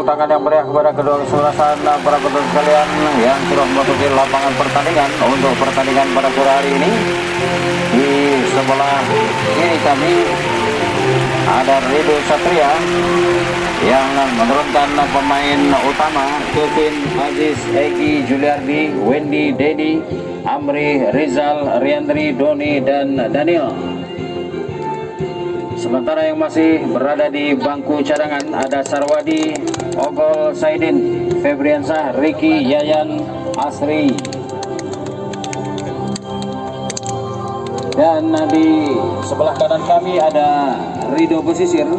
tepuk tangan yang meriah kepada kedua kesebelasan para penonton sekalian yang sudah memasuki lapangan pertandingan untuk pertandingan pada sore hari ini. Di sebelah kiri kami ada Rido Satria yang menurunkan pemain utama Kevin, Aziz, Egi, Juliardi, Wendy, Dedi, Amri, Rizal, Riandri, Doni, dan Daniel. Sementara yang masih berada di bangku cadangan ada Sarwadi, Ogol, Saidin, Febriansah, Riki, Yayan, Asri. Dan di sebelah kanan kami ada Rido Pesisir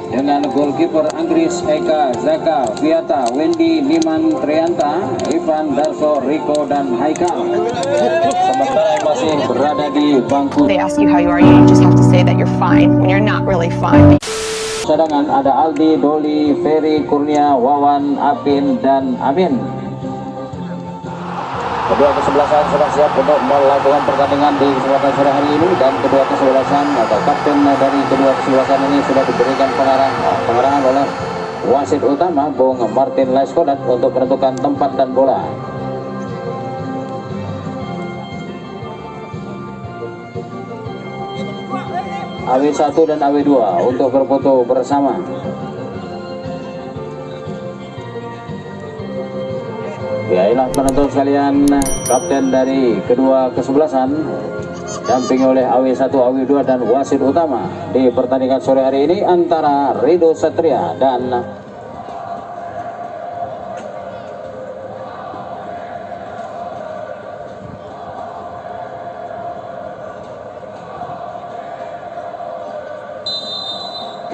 dengan goalkeeper Anggris, Eka, Zaka, Viata, Wendy, Liman, Trianta, Ivan, Darso, Riko, dan Haikal. Sementara yang masih berada di bangku They ask you how you are, you just have to say that you're fine when you're not really fine. cadangan ada Aldi, Doli, Ferry, Kurnia, Wawan, Apin, dan Amin. Kedua kesebelasan sudah siap untuk melakukan pertandingan di kesempatan sore hari ini, dan kedua kesebelasan atau kapten dari kedua kesebelasan ini sudah diberikan pengarahan oleh wasit utama Bung Martin Laiskodat untuk menentukan tempat dan bola. AW1 dan AW2 untuk berfoto bersama. Ya, inilah penonton sekalian, kapten dari kedua kesebelasan dampingi oleh AW1, AW2 dan wasit utama di pertandingan sore hari ini antara Rido Satria dan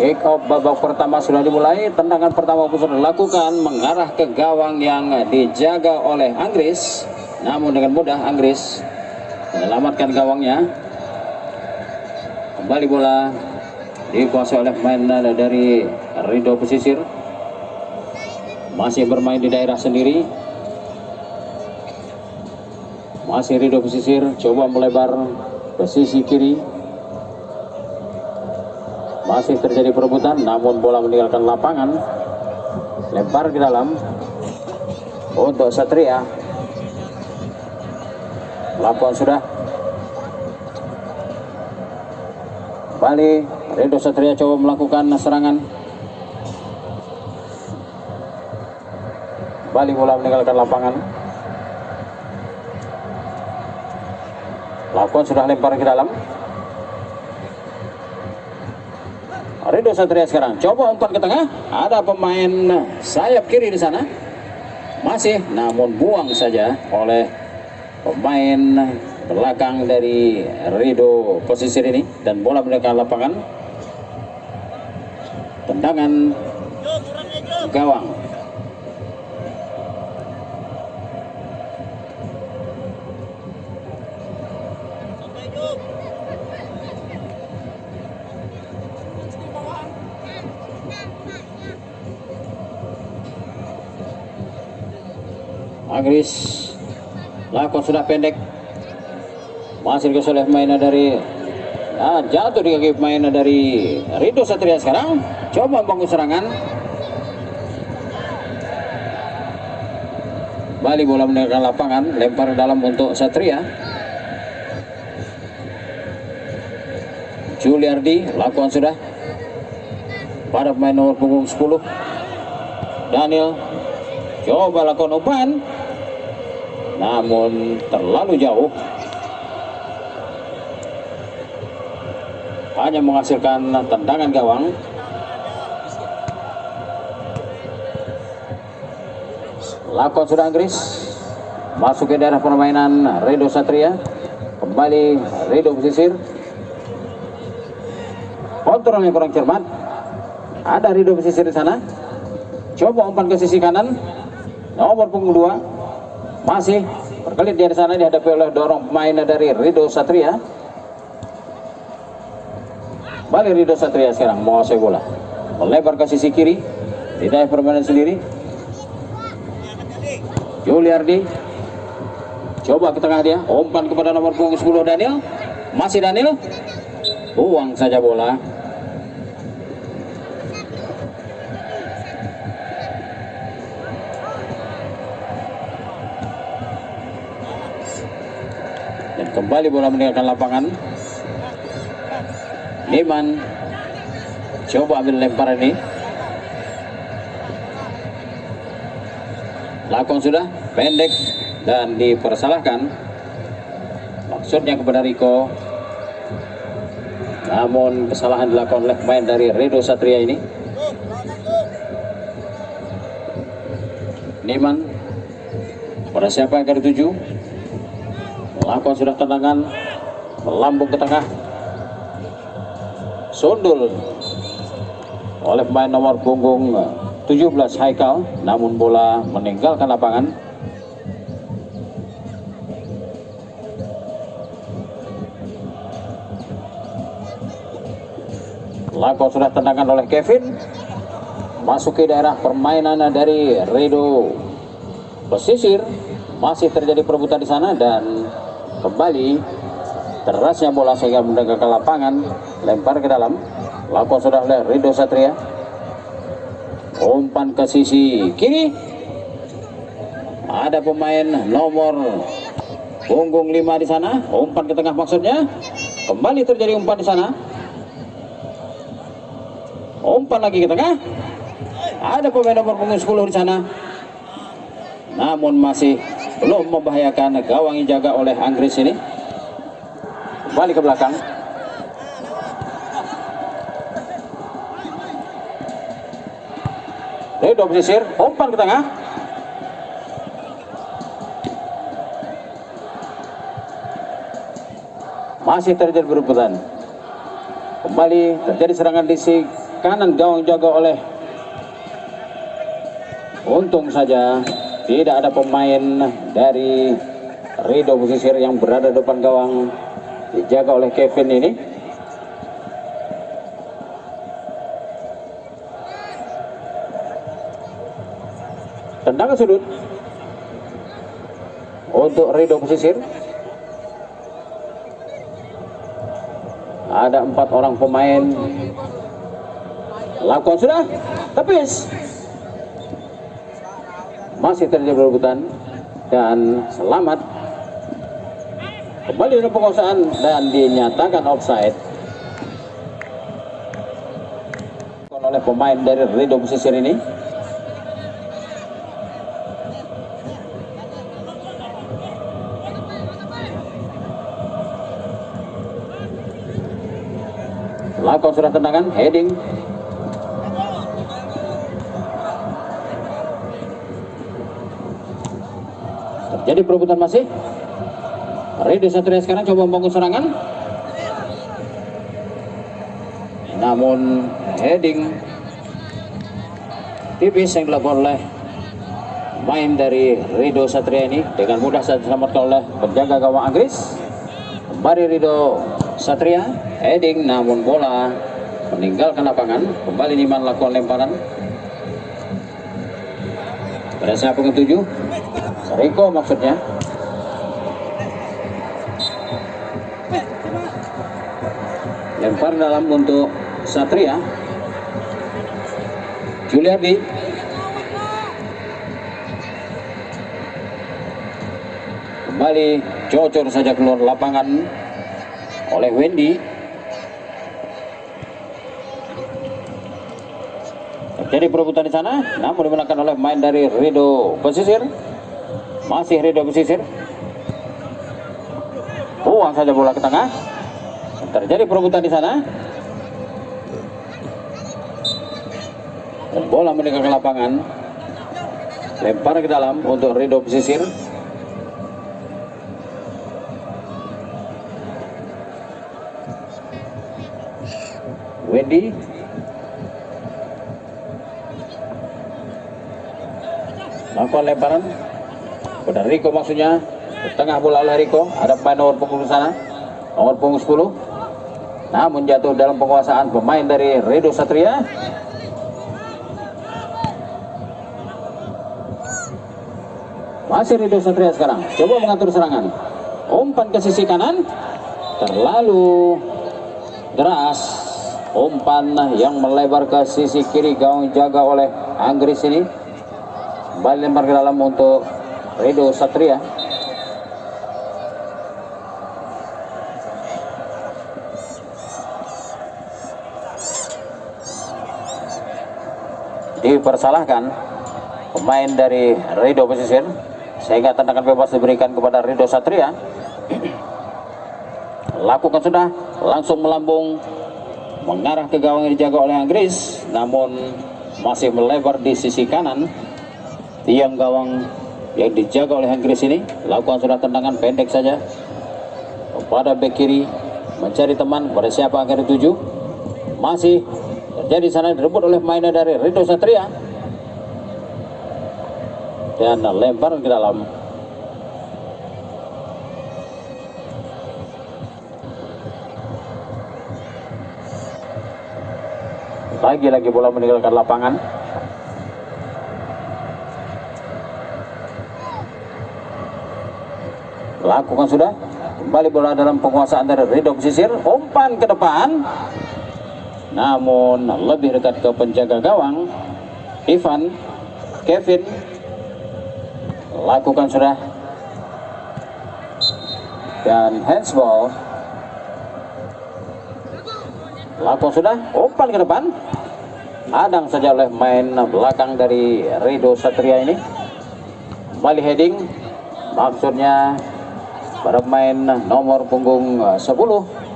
kick off babak pertama sudah dimulai. Tendangan pertama pun sudah dilakukan mengarah ke gawang yang dijaga oleh Anggris, namun dengan mudah Anggris menyelamatkan gawangnya. Kembali bola dikuasai oleh pemain dari Rido Pesisir, masih bermain di daerah sendiri. Masih Rido Pesisir coba melebar ke sisi kiri. Masih terjadi perebutan, namun bola meninggalkan lapangan, lempar ke dalam untuk Satria. Lapangan sudah kembali. Rido Satria coba melakukan serangan, kembali bola meninggalkan lapangan. Lapangan sudah lempar ke dalam. Rido Satria sekarang coba umpan ke tengah, ada pemain sayap kiri di sana, masih namun buang saja oleh pemain belakang dari Rido Pesisir ini, dan bola meninggalkan lapangan. Tendangan gawang. Anggris, lakon sudah pendek, masih dikasih oleh pemain dari jatuh di kaki pemain dari Rido Satria. Sekarang coba membangun serangan, balik bola meninggalkan lapangan, lempar dalam untuk Satria. Juliardi, lakukan sudah pada pemain nomor punggung 10 Daniel, coba lakukan umpan, namun terlalu jauh, hanya menghasilkan tendangan gawang. Lakukan sudah Anggris, masuk ke daerah permainan Rido Satria. Kembali Rido Pesisir, kontrol yang kurang cermat, ada Rido Pesisir di sana. Coba umpan ke sisi kanan, nomor punggung 2 masih berkelit di sana, dihadapi oleh dorong pemain dari Rido Satria. Balik Rido Satria sekarang menguasai bola, melebar ke sisi kiri di daerah permainan sendiri. Juliardi coba ke tengah, dia umpan kepada nomor punggung 10 Daniel, masih Daniel, buang saja bola. Dan kembali bola meninggalkan lapangan. Niman coba ambil lemparan ini. Lakon sudah pendek dan dipersalahkan. Maksudnya kepada Riko. Namun kesalahan dilakukan oleh pemain dari Rido Satria ini. Niman pada siapa yang akan dituju? Lakon sudah tendangan melambung ke tengah. Sundul oleh pemain nomor punggung 17 Haikal, namun bola meninggalkan lapangan. Lakon sudah tendangan oleh Kevin, masuki daerah permainan dari Rido Pesisir. Masih terjadi perebutan di sana dan kembali derasnya bola sehingga meninggalkan lapangan, lempar ke dalam. Lakon sudah oleh Rido Satria. Umpan ke sisi kiri. Ada pemain nomor punggung 5 di sana. Umpan ke tengah maksudnya. Kembali terjadi umpan di sana. Umpan lagi ke tengah. Ada pemain nomor punggung 10 di sana. Namun masih belum membahayakan gawang yang dijaga oleh Anggris ini. Kembali ke belakang. Rido Pesisir, umpan ke tengah. Masih terjadi berebutan. Kembali terjadi serangan di sisi kanan gawang jaga oleh. Untung saja tidak ada pemain dari Rido Pesisir yang berada di depan gawang, dijaga oleh Kevin ini. Tendangan sudut untuk Rido Pesisir. Ada 4 orang pemain. Lakon sudah tepis. Masih terjadi perebutan dan selamat. Kembali dalam penguasaan dan dinyatakan offside oleh pemain dari Rido Pesisir ini. Lakon sudah tendangan, heading. Terjadi perebutan masih. Rido Satria sekarang coba membangun serangan. Namun heading tipis yang dilakukan oleh main dari Rido Satria ini dengan mudah saja diselamatkan oleh penjaga gawang Anggris. Kembali Rido Satria, heading namun bola meninggalkan lapangan. Kembali Niman lakukan lemparan. Pada siapa yang 7? Riko maksudnya. Lempar dalam untuk Satria. Juliardi. Kembali cocor saja keluar lapangan oleh Wendy. Terjadi perebutan di sana, namun dimenangkan oleh pemain dari Rido Pesisir. Masih Rido Pesisir. Buang saja bola ke tengah. Terjadi perebutan di sana. Dan bola meninggalkan lapangan. Lempar ke dalam untuk Rido Pesisir. Wendy. Lakukan lemparan pada Riko maksudnya. Ke tengah bola oleh Riko. Ada pemain nomor punggung sana, nomor punggung 10. Namun jatuh dalam penguasaan pemain dari Rido Satria. Masih Rido Satria sekarang. Coba mengatur serangan. Umpan ke sisi kanan. Terlalu deras. Umpan yang melebar ke sisi kiri gawang jaga oleh Anggris ini. Kembali lempar ke dalam untuk Rido Satria. dipersalahkan pemain dari Rido Pesisir, sehingga tendangan bebas diberikan kepada Rido Satria. Lakukan sudah, langsung melambung mengarah ke gawang yang dijaga oleh Inggris, namun masih melebar di sisi kanan. Tiang gawang yang dijaga oleh Inggris ini lakukan sudah tendangan pendek saja kepada bek kiri, mencari teman pada siapa akan dituju. Masih terjadi sana, direbut oleh mainnya dari Rido Satria dan lempar ke dalam. Lagi-lagi bola meninggalkan lapangan. Lakukan sudah, kembali bola dalam penguasaan dari Rido Pesisir. Umpan ke depan, namun lebih dekat ke penjaga gawang Kevin. Lakukan sudah, dan handsball. Lakukan sudah, umpan ke depan, hadang saja oleh main belakang dari Rido Satria ini. Kembali heading, maksudnya pada pemain nomor punggung 10,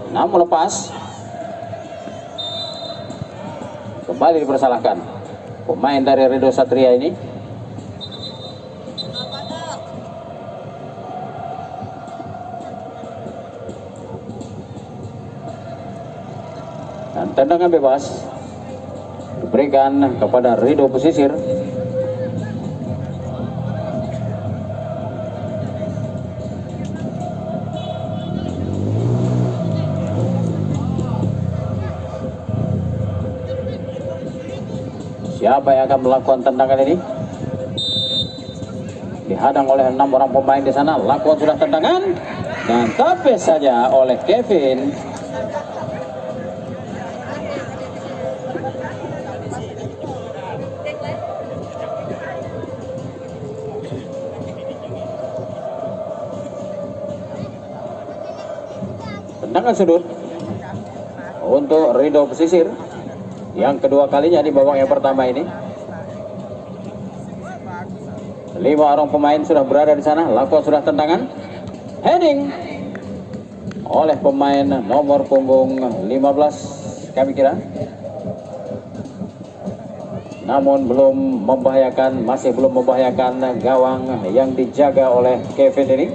namun lepas. Kembali dipersalahkan pemain dari Rido Satria ini. Dan tendangan bebas diberikan kepada Rido Pesisir. Siapa yang akan melakukan tendangan ini? Dihadang oleh 6 orang pemain di sana. Lakukan sudah tendangan dan tapis saja oleh Kevin. Tendangan sudut untuk Rido Pesisir yang kedua kalinya di babak yang pertama ini. 5 orang pemain sudah berada di sana. Lakukan sudah tendangan, heading oleh pemain nomor punggung 15 kami kira, namun masih belum membahayakan gawang yang dijaga oleh Kevin ini,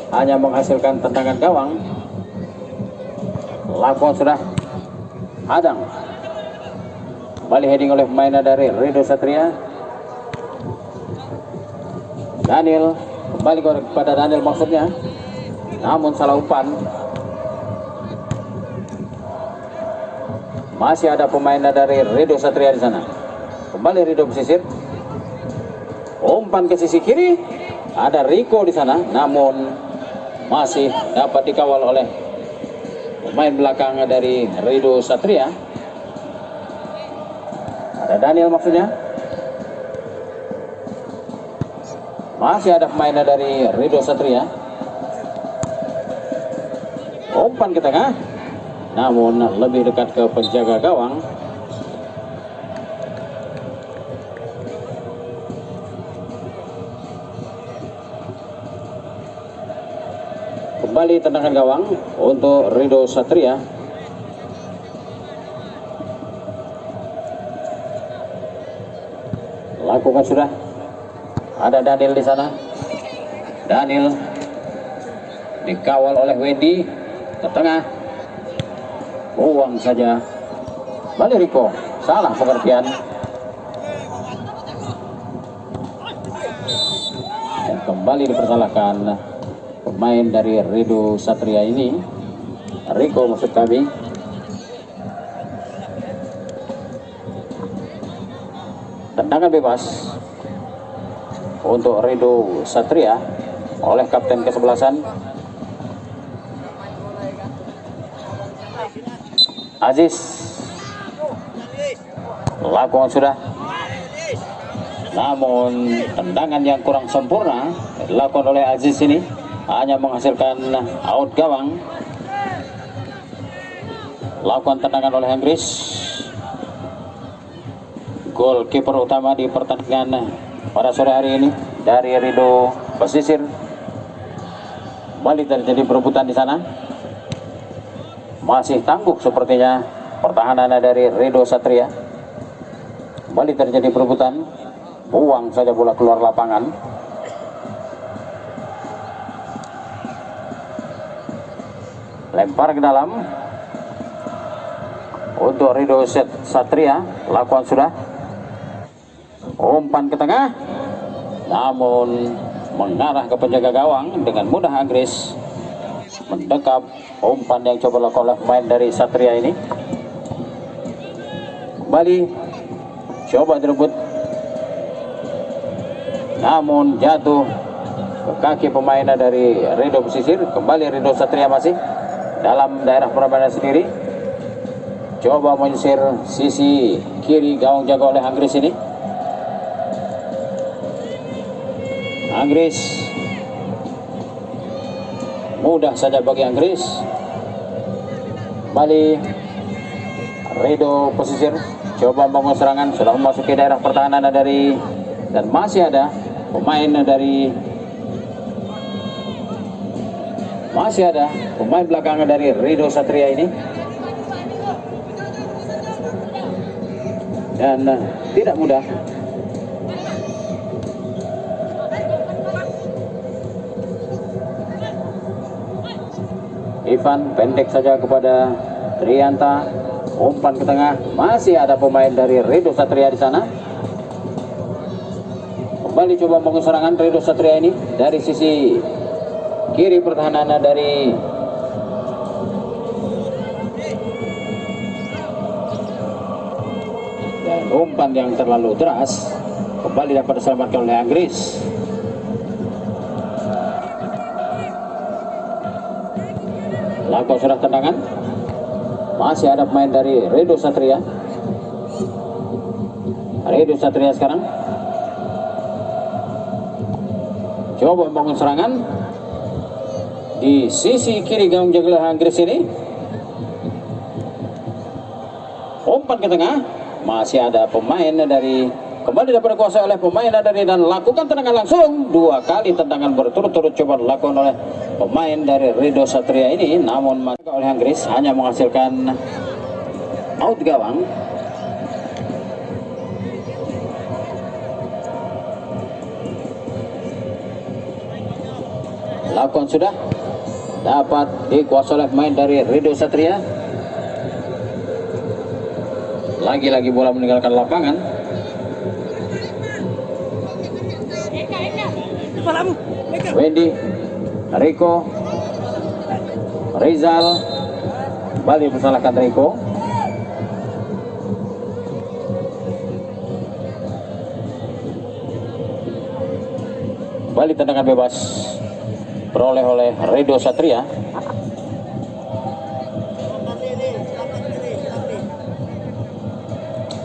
hanya menghasilkan tendangan gawang. Lakukan sudah, hadang, kembali heading oleh pemain dari Rido Satria. Daniel, kembali kepada Daniel maksudnya, namun salah umpan. Masih ada pemain dari Rido Satria di sana. Kembali Rido Pesisir, umpan ke sisi kiri, ada Rico di sana, namun masih dapat dikawal oleh pemain belakang dari Rido Satria. Ada Daniel maksudnya. Masih ada pemain dari Rido Satria. Umpan ke tengah, namun lebih dekat ke penjaga gawang. Kembali tendangan gawang untuk Rido Satria. Lakukan sudah. Ada Daniel di sana. Daniel dikawal oleh Wendy ke tengah. Buang saja. Balik Rico. Salah pengertian. Dan kembali dipersalahkan pemain dari Rido Satria ini, Rico maksud kami. Tendangan bebas untuk Rido Satria oleh kapten kesebelasan Aziz. Lakukan sudah, namun tendangan yang kurang sempurna dilakukan oleh Aziz ini, hanya menghasilkan out gawang. Lakukan tendangan oleh Inggris. goalkeeper utama di pertandingan pada sore hari ini dari Rido Pesisir. Kembali terjadi perebutan di sana. Masih tangguh sepertinya pertahanan dari Rido Satria. Kembali terjadi perebutan. Buang saja bola keluar lapangan. Lempar ke dalam untuk Rido Satria. Lakukan sudah. Umpan ke tengah, namun mengarah ke penjaga gawang dengan mudah. Anggris mendekap umpan yang coba dilakukan oleh pemain dari Satria ini. Kembali coba direbut, namun jatuh ke kaki pemain dari Rido Pesisir. Kembali Rido Satria masih dalam daerah permainan sendiri. Coba menyisir sisi kiri gawang jaga oleh Anggris ini. Anggris, mudah saja bagi Anggris. Kembali Rido Pesisir coba membangun serangan, sudah memasuki daerah pertahanan dari, dan masih ada pemain dari, masih ada pemain belakangan dari Rido Satria ini, dan tidak mudah. Ivan pendek saja kepada Trianta. Umpan ke tengah, masih ada pemain dari Rido Satria di sana. Kembali coba membangun serangan Rido Satria ini dari sisi kiri pertahanan dari dan umpan yang terlalu deras kembali dapat diselamatkan oleh Anggris. Lakukan sudah tendangan. Masih ada pemain dari Rido Satria. Rido Satria sekarang coba membangun serangan di sisi kiri gawang jaga Anggris ini. Umpan ke tengah, masih ada pemain dari, kembali dapat dikuasai oleh pemain dari, dan lakukan tendangan langsung. 2 kali tendangan berturut-turut coba dilakukan oleh pemain dari Rido Satria ini, namun masih oleh Anggris hanya menghasilkan out gawang. Lakukan sudah dapat dikuasai oleh pemain dari Rido Satria. Lagi-lagi bola meninggalkan lapangan. Wendy, Rico, Rizal, kembali memsalahkan Rico. Kembali tendangan bebas peroleh oleh Rido Satria.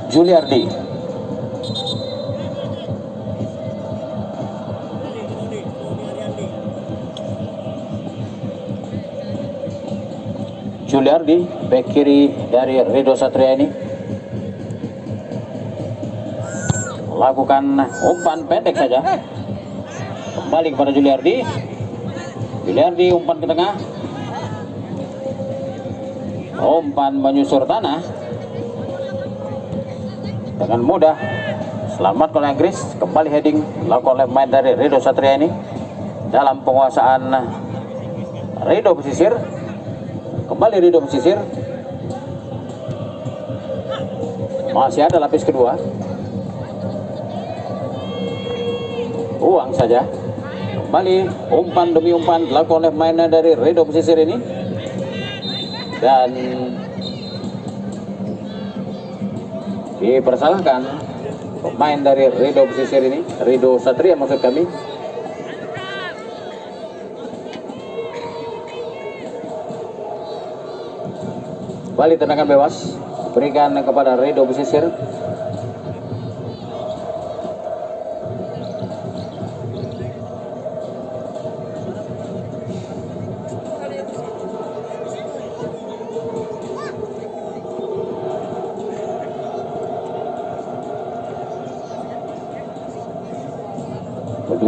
Juliardi, Juliardi, bek kiri dari Rido Satria ini, lakukan umpan pendek saja. Kembali kepada Juliardi. Juliardi umpan ke tengah. Umpan menyusur tanah dengan mudah. Selamat oleh Anggris. Kembali heading dilakukan oleh pemain dari Rido Satria ini dalam penguasaan Rido Pesisir. Kembali Rido Pesisir. Masih ada lapis kedua. Buang saja. Kembali umpan demi umpan dilakukan oleh pemain dari Rido Pesisir ini, dan dipersalahkan pemain dari Rido Pesisir ini, Rido Satria maksud kami. Kembali tendangan bebas berikan kepada Rido Pesisir.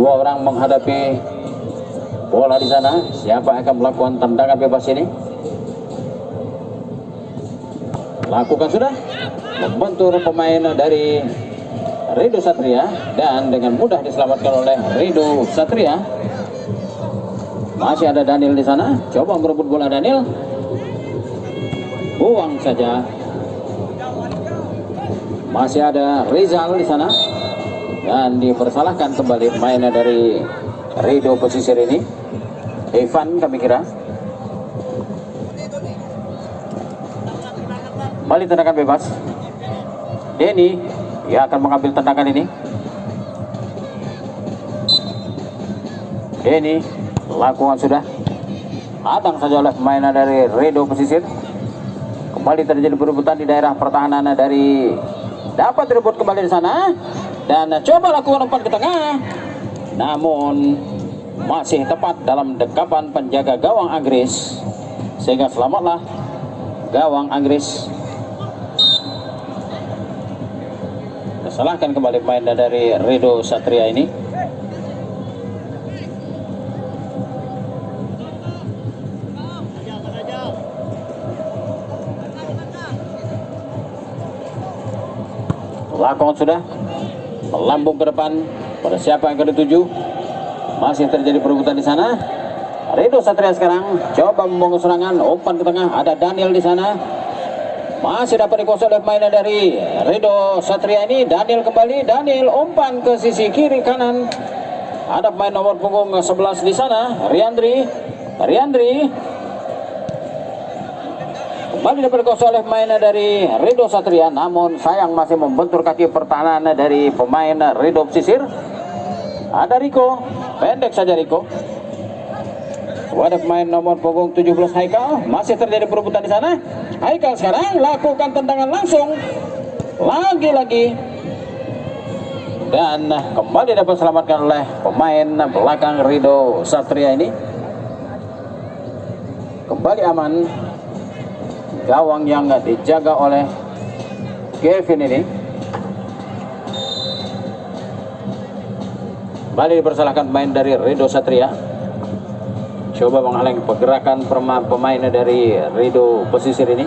Dua orang menghadapi bola di sana. Siapa yang akan melakukan tendangan bebas ini? Lakukan sudah. Membentur pemain dari Rido Satria dan dengan mudah diselamatkan oleh Rido Satria. Masih ada Daniel di sana. Coba merebut bola Daniel. Buang saja. Masih ada Rizal di sana dan dipersalahkan kembali pemainnya dari Rido pesisir ini. Evan kami kira. Kembali tendangan bebas. Denny dia akan mengambil tendangan ini. Denny lakukan sudah. Hadang saja oleh pemain dari Rido pesisir. Kembali terjadi perebutan di daerah pertahanan dari, dapat direbut kembali di sana dan coba lakukan umpan ke tengah, namun masih tepat dalam dekapan penjaga gawang Anggris, sehingga selamatlah gawang Anggris. Salahkan kembali pemain dari Rido Satria ini. Lakukan sudah, melambung ke depan pada siapa yang akan dituju. Masih terjadi perebutan di sana. Rido Satria sekarang coba membangun serangan, umpan ke tengah, ada Daniel di sana. Masih dapat dikuasai oleh pemain dari Rido Satria ini. Daniel kembali, Daniel umpan ke sisi kiri kanan. Ada pemain nomor punggung 11 di sana, Riandri. Kembali dapat dikuasai oleh pemain dari Rido Satria, namun sayang masih membentur kaki pertahanan dari pemain Rido pesisir. Ada Riko, pendek saja Riko. Ada pemain nomor punggung 17 Haikal, masih terjadi perebutan di sana. Haikal sekarang lakukan tendangan langsung lagi-lagi dan kembali dapat selamatkan oleh pemain belakang Rido Satria ini. Kembali aman gawang yang dijaga oleh Kevin ini. Kembali dipersalahkan pemain dari Rido Satria. Coba menghalangi pergerakan pemain dari Rido pesisir ini.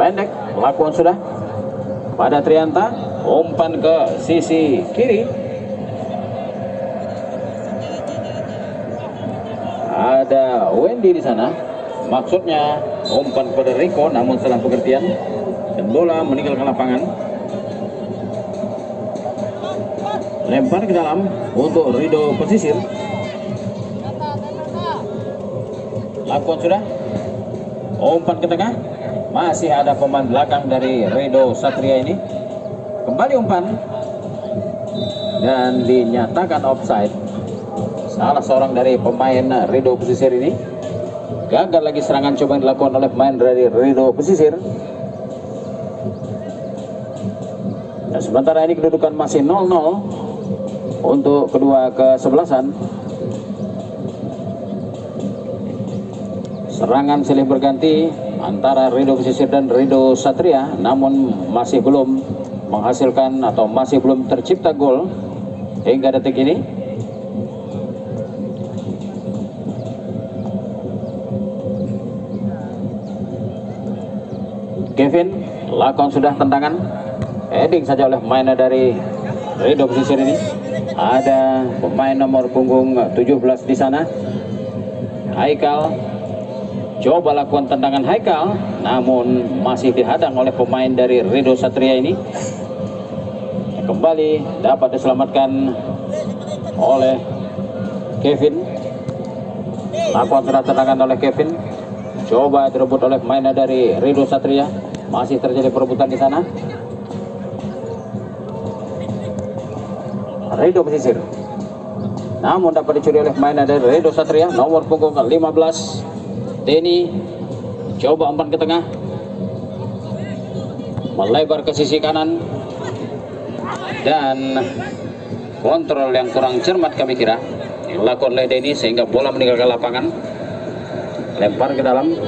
Pendek, lakukan sudah pada Trianta, umpan ke sisi kiri. Ada Wendy di sana. Maksudnya umpan kepada Rico, namun salah pengertian dan bola meninggalkan lapangan. Lempar ke dalam untuk Rido pesisir. Lakukan sudah. Umpan ke tengah. Masih ada pemain belakang dari Rido Satria ini. Kembali umpan dan dinyatakan offside. Salah seorang dari pemain Rido pesisir ini. Gagal lagi serangan coba yang dilakukan oleh pemain dari Rido pesisir. Dan sementara ini kedudukan masih 0-0 untuk kedua kesebelasan. Serangan silih berganti antara Rido pesisir dan Rido Satria, namun masih belum menghasilkan atau masih belum tercipta gol hingga detik ini. Kevin lakukan sudah tendangan, heading saja oleh pemain dari Rido pesisir ini. Ada pemain nomor punggung 17 di sana, Haikal. Coba lakukan tendangan Haikal, namun masih dihadang oleh pemain dari Rido Satria ini. Kembali dapat diselamatkan oleh Kevin. Lakukan sudah tendangan oleh Kevin. Coba direbut oleh pemain dari Rido Satria. Masih terjadi perebutan di sana. Rido pesisir, namun dapat dicuri oleh pemain dari Rido Satria, nomor punggung 15 Denny. Coba umpan ke tengah, melebar ke sisi kanan, dan kontrol yang kurang cermat kami kira dilakukan oleh Denny sehingga bola meninggalkan lapangan. Lempar ke dalam,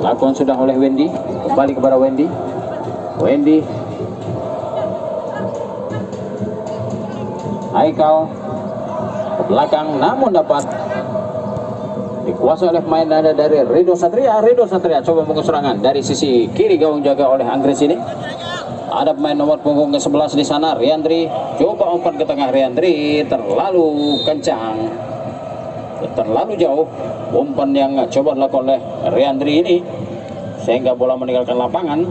lakukan sudah oleh Wendy, kembali kepada Wendy. Wendy, Haikal ke belakang, namun dapat dikuasai oleh pemain dari Rido Satria. Rido Satria coba mengukur serangan dari sisi kiri gawang jaga oleh Anggris ini. Ada pemain nomor punggung ke-11 di sana, Riandri. Coba umpan ke tengah Riandri, terlalu kencang, terlalu jauh. Umpan yang coba dilakukan oleh Riandri ini sehingga bola meninggalkan lapangan.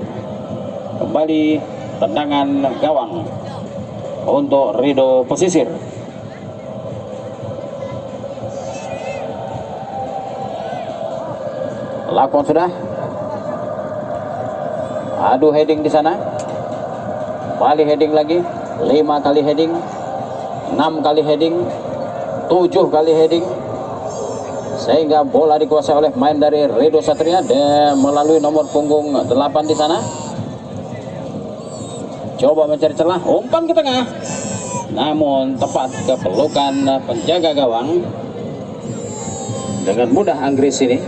Kembali tendangan gawang untuk Rido Pesisir. Lakukan sudah. Adu heading di sana. Kali heading lagi, 5 kali heading, 6 kali heading, 7 kali heading, sehingga bola dikuasai oleh main dari Rido Satria dan melalui nomor punggung 8 di sana. Coba mencari celah, umpan ke tengah, namun tepat ke pelukan penjaga gawang. Dengan mudah Anggris ini.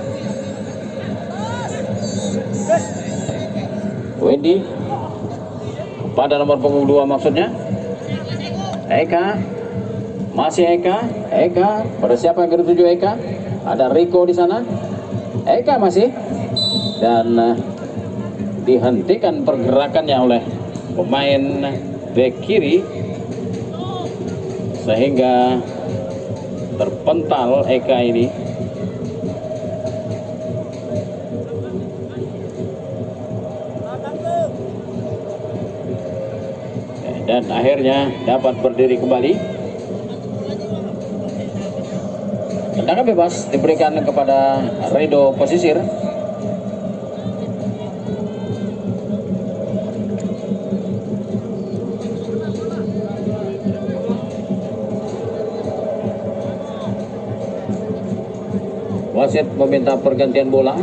Wendy pada nomor punggung 2 maksudnya. Eka, masih Eka, pada siapa yang ke-7 Eka? Ada Rico di sana. Eka masih, dan dihentikan pergerakannya oleh pemain bek kiri sehingga terpental Eka ini. Dan akhirnya dapat berdiri kembali. Tendangan bebas diberikan kepada Rido Pesisir. Wasit meminta pergantian bola.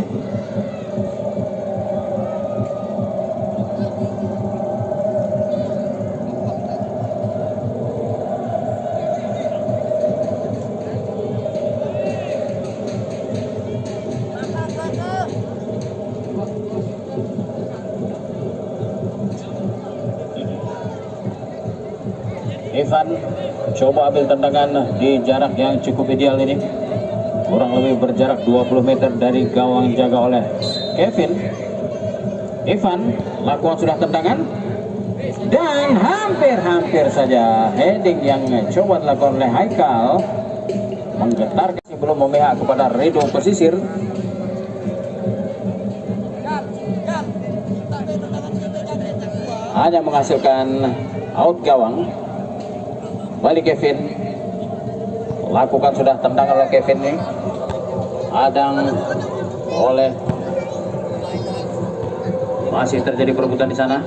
Ivan coba ambil tendangan di jarak yang cukup ideal ini, kurang lebih berjarak 20 meter dari gawang jaga oleh Kevin. Ivan lakukan sudah tendangan dan hampir saja heading yang coba dilakukan oleh Haikal menggetarkan sebelum memihak kepada Rido Pesisir. Hanya menghasilkan out gawang. Balik Kevin, lakukan sudah tendangan oleh Kevin ini, adang oleh, masih terjadi perebutan di sana.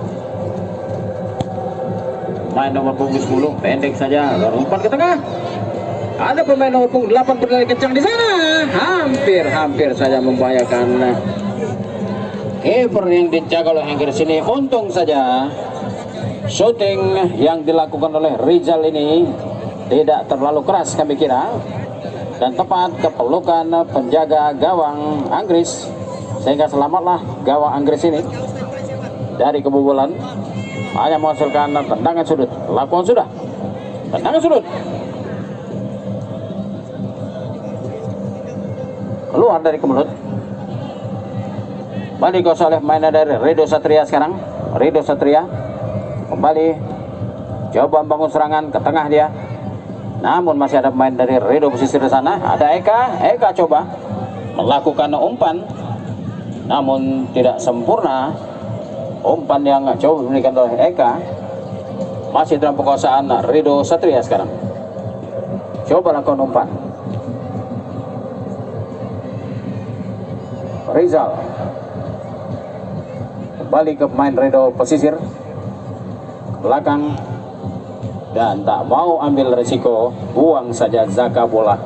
Main nomor punggung 10 pendek saja, umpan ke tengah. Ada pemain nomor punggung 8 berdiri kencang di sana, hampir saja membahayakan keeper yang dijaga oleh Anggris ini. Untung saja shooting yang dilakukan oleh Rizal ini tidak terlalu keras kami kira, dan tepat ke pelukan penjaga gawang Anggris, sehingga selamatlah gawang Anggris ini dari kebobolan. Hanya menghasilkan tendangan sudut. Lakukan sudah tendangan sudut, keluar dari kemulut. Balik oleh mainan dari Rido Satria sekarang. Rido Satria kembali coba membangun serangan ke tengah dia, namun masih ada pemain dari Rido Pesisir di sana. Ada Eka coba melakukan umpan, namun tidak sempurna. Umpan yang coba diberikan oleh Eka masih dalam penguasaan Rido Satria sekarang. Coba lakukan umpan. Rizal kembali ke pemain Rido Pesisir belakang, dan tak mau ambil resiko, buang saja Zaka bola.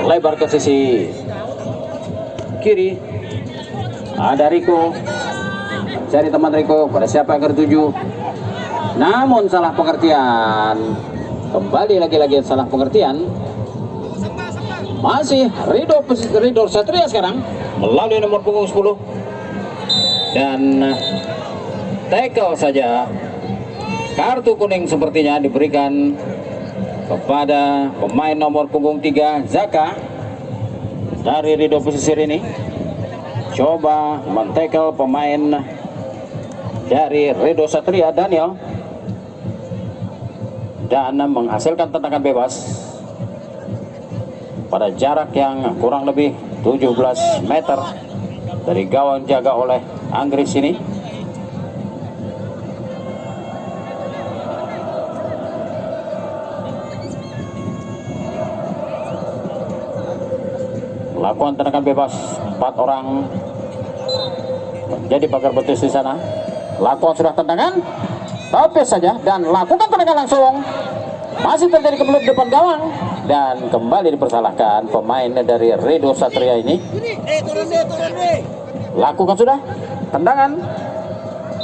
Lebar ke sisi kiri, ada Rico, cari teman Rico, pada siapa yang ke-7? namun salah pengertian. Kembali lagi-lagi salah pengertian. Masih Ridho Satria sekarang melalui nomor punggung 10 dan tackle saja. Kartu kuning sepertinya diberikan kepada pemain nomor punggung 3 Zaka dari Ridho Pesisir ini. Coba men-tackle pemain dari Ridho Satria Daniel dan menghasilkan tendangan bebas pada jarak yang kurang lebih 17 meter dari gawang jaga oleh Anggris ini. Lakukan tendangan bebas 4 orang menjadi pagar betis di sana. Lakukan sudah tendangan, topes saja dan lakukan tendangan langsung. Masih terjadi kebelut depan gawang dan kembali dipersalahkan pemain dari Ridho Satria ini. Lakukan sudah tendangan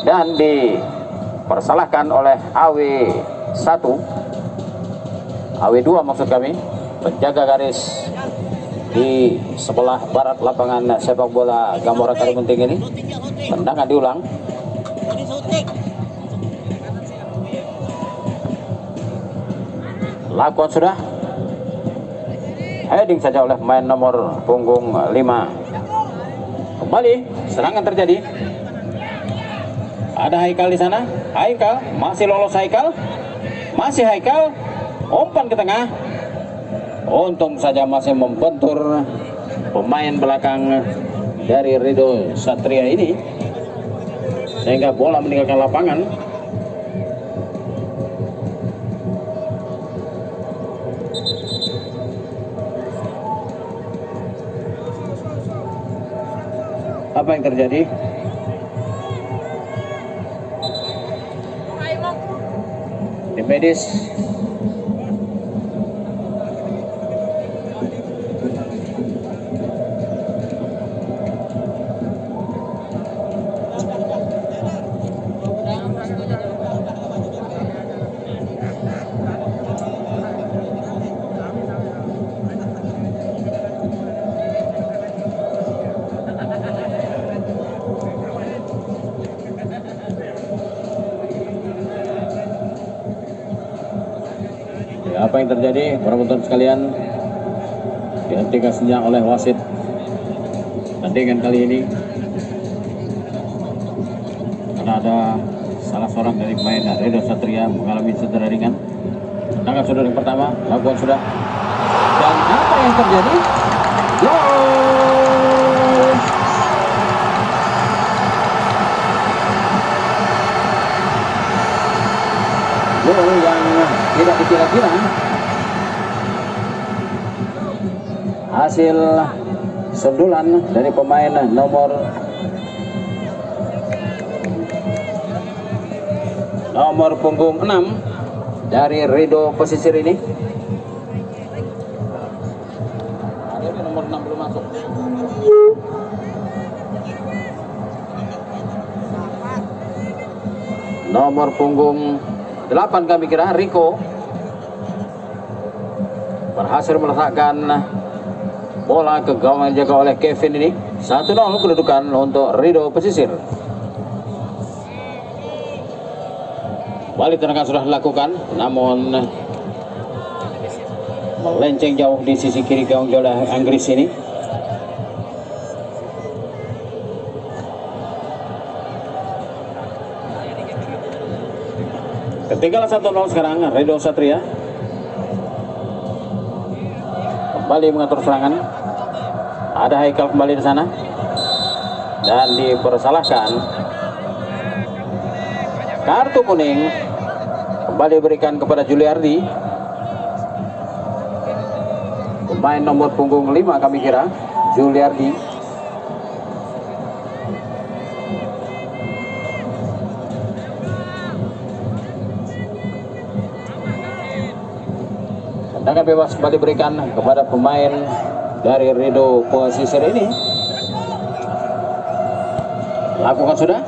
dan dipersalahkan oleh AW1, AW2 maksud kami, penjaga garis di sebelah barat lapangan sepak bola Gambora Kalimunting ini. Tendangan diulang. Lakukan sudah, heading saja oleh pemain nomor punggung 5. Kembali serangan terjadi. Ada Haikal di sana. Haikal masih lolos. Haikal masih Haikal umpan ke tengah. Untung saja masih membentur pemain belakang dari Ridho Satria ini sehingga bola meninggalkan lapangan. Apa yang terjadi? Tim medis apa yang terjadi para penonton sekalian, dihentikan sejenak oleh wasit tandingan kali ini karena ada salah seorang dari pemain Ridho Satria mengalami cedera ringan. Tendangan sudah yang pertama, lakukan sudah, dan apa yang terjadi? Gol! Gol yang tidak dikira-kira. Hasil sundulan dari pemain nomor punggung 6 dari Ridho Pesisir ini. Nomor 6 belum masuk. Nomor punggung 8 kami kira Riko berhasil meletakkan bola ke gawang yang dijaga oleh Kevin ini. 1-0 kedudukan untuk Ridho Pesisir. Balik tendangan sudah dilakukan, namun melenceng jauh di sisi kiri gawang oleh Anggris ini. Ketinggalan 1-0 sekarang Ridho Satria. Kembali mengatur serangan. Ada Haikal kembali di sana dan dipersalahkan. Kartu kuning kembali diberikan kepada Juliardi, pemain nomor punggung 5 kami kira, Juliardi. Tendangan bebas kembali diberikan kepada pemain dari Ridho Pesisir ini. Lakukan sudah.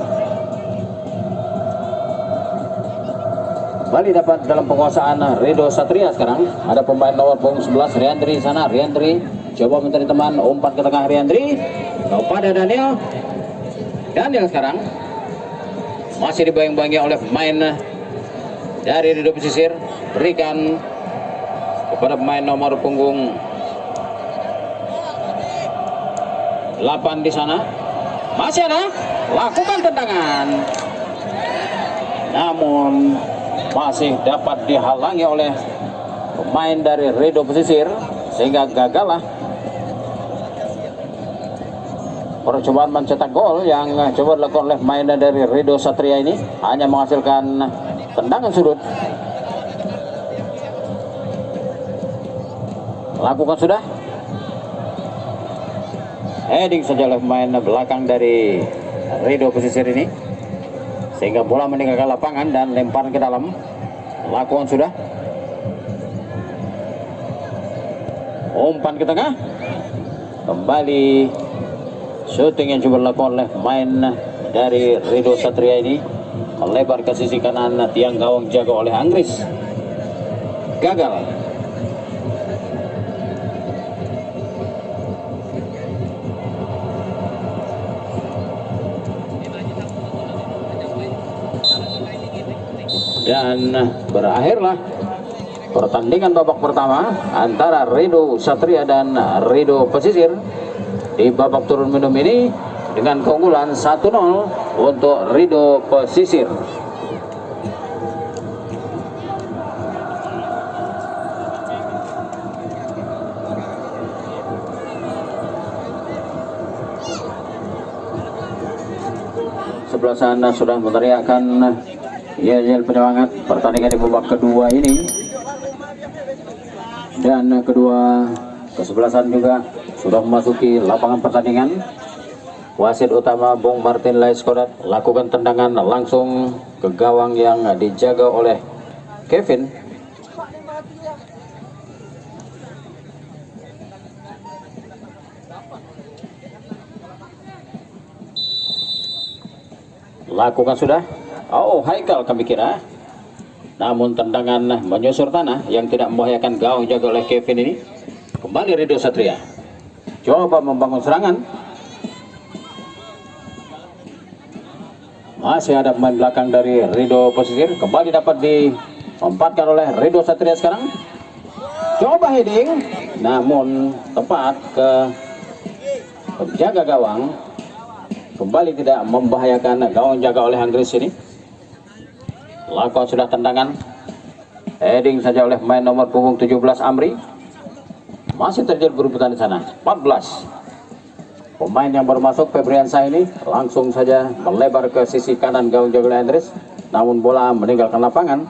kembali dapat dalam penguasaan Rido Satria. Sekarang ada pemain nomor punggung 11 Riandri sana. Riandri coba mencari teman, umpan ke tengah Riandri kepada Daniel. Daniel sekarang masih dibayang-bayangi oleh pemain dari Rido Pesisir, berikan kepada pemain nomor punggung 8 di sana. Masih ada, lakukan tendangan, namun masih dapat dihalangi oleh pemain dari Rido Pesisir sehingga gagal percobaan mencetak gol yang coba dilakukan oleh pemain dari Rido Satria ini, hanya menghasilkan tendangan sudut. Lakukan sudah, heading saja oleh pemain belakang dari Rido Pesisir ini sehingga bola meninggalkan lapangan dan lempar ke dalam. Lakukan sudah, umpan ke tengah, kembali shooting yang coba dilakukan oleh pemain dari Rido Satria ini melebar ke sisi kanan tiang gawang jaga oleh Anggris, gagal. Dan berakhirlah pertandingan babak pertama antara Rido Satria dan Rido Pesisir di babak turun minum ini dengan keunggulan 1-0 untuk Rido Pesisir. Sebelah sana sudah meneriakkan yel-yel penyemangat pertandingan di babak kedua ini, dan kedua kesebelasan juga sudah memasuki lapangan pertandingan. Wasit utama Bung Martin Laiskodat lakukan tendangan langsung ke gawang yang dijaga oleh Kevin. Lakukan sudah. Oh, Haikal kami kira, namun tendangan menyusur tanah yang tidak membahayakan gawang jaga oleh Kevin ini. Kembali Rido Satria coba membangun serangan, masih ada pemain belakang dari Rido Pesisir, kembali dapat diempatkan oleh Rido Satria. Sekarang coba heading, namun tepat ke penjaga gawang, kembali tidak membahayakan gawang jaga oleh Anggris ini. Lakukan sudah tendangan, heading saja oleh pemain nomor punggung 17 Amri. Masih terjadi berebutan di sana. 14 pemain yang baru masuk, Febriansa ini langsung saja melebar ke sisi kanan gawang jaga oleh Andres, namun bola meninggalkan lapangan.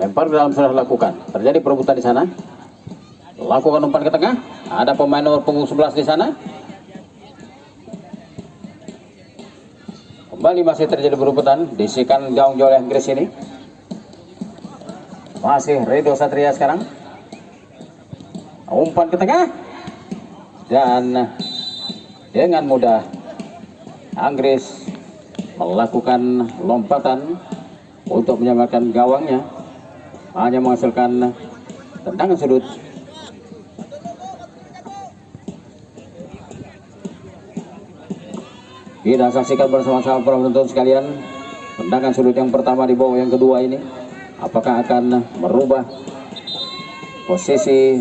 Lempar ke dalam sudah dilakukan, terjadi perebutan di sana. Lakukan umpan ke tengah, ada pemain nomor punggung 11 di sana. Kembali masih terjadi berebutan di sisi kanan gawang jaga oleh Anggris ini. Masih Rido Satria sekarang. Umpan ke tengah, dan dengan mudah Anggris melakukan lompatan untuk menyelamatkan gawangnya, hanya menghasilkan tendangan sudut. Kita saksikan bersama-sama para penonton sekalian, tendangan sudut yang pertama di bawah yang kedua ini, apakah akan merubah posisi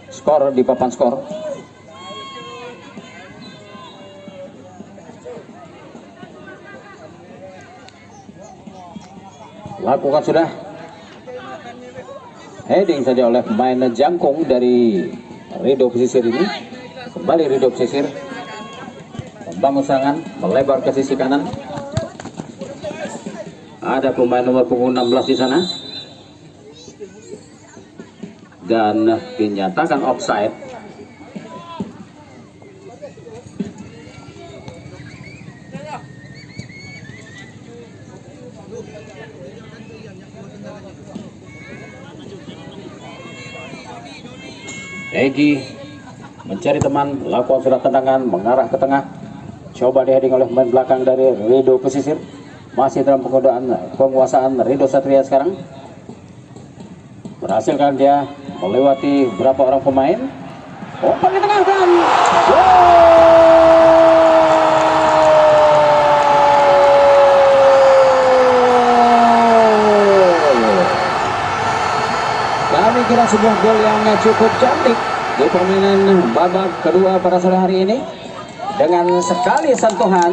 skor di papan skor. Lakukan sudah, heading saja oleh pemain jangkung dari Rido Pesisir ini. Kembali Rido Pesisir membangun serangan, melebar ke sisi kanan. Ada pemain nomor punggung 16 di sana, dan dinyatakan offside. Egi mencari teman, lakukan surat tendangan mengarah ke tengah, Coba dihading oleh pemain belakang dari Rido Pesisir. Masih dalam penguasaan Rido Satria sekarang. Berhasil kan dia melewati berapa orang pemain. Umpan di tengah dan kami kira sebuah gol yang cukup cantik di permainan babak kedua pada sore hari ini. Dengan sekali sentuhan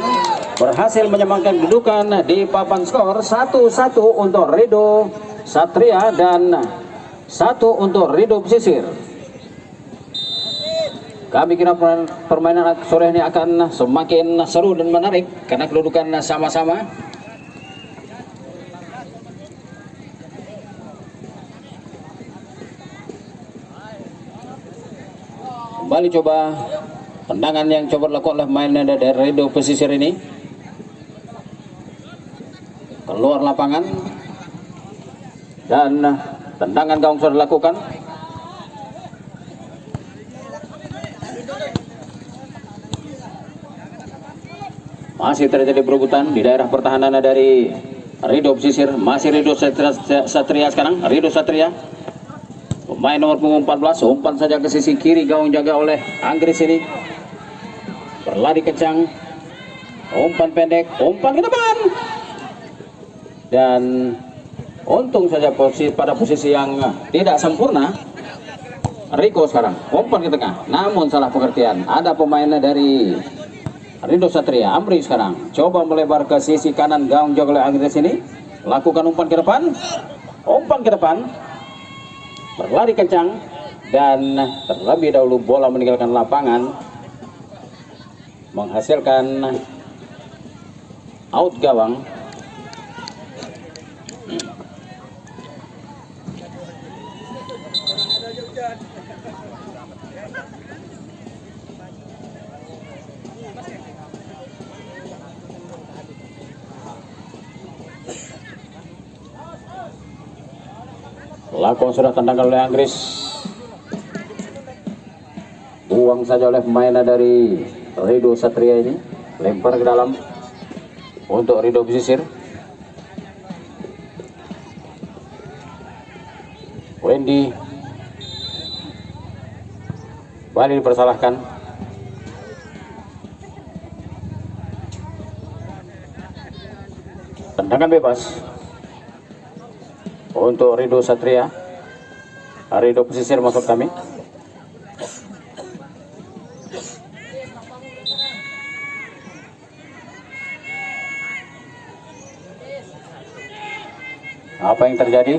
berhasil menyamakan kedudukan di papan skor 1-1 untuk Rido Satria dan 1 untuk Rido Pesisir. Kami kira permainan sore ini akan semakin seru dan menarik karena kedudukan sama-sama. Kembali coba tendangan yang coba dilakukan oleh pemain dari Rido Pesisir ini. Keluar lapangan dan tendangan gawang sudah dilakukan. Masih terjadi berebutan di daerah pertahanan dari Rido Pesisir. Masih Rido Satria sekarang. Rido Satria pemain nomor punggung 14 umpan saja ke sisi kiri gawang jaga oleh Anggris ini. Berlari kencang, umpan pendek, umpan ke depan, dan untung saja pada posisi yang tidak sempurna. Riko sekarang umpan ke tengah, namun salah pengertian. Ada pemain dari Rido Satria, Amri sekarang coba melebar ke sisi kanan gawang jaga oleh Anggris ini. Lakukan umpan ke depan, berlari kencang, dan terlebih dahulu bola meninggalkan lapangan, menghasilkan out gawang. Lakukan sudah tendangan oleh Anggris, buang saja oleh pemain dari Rido Satria ini, lempar ke dalam untuk Rido Pesisir. Wendy Bali dipersalahkan. Tendangan bebas untuk Rido Satria. Rido Pesisir maksud kami. Apa yang terjadi?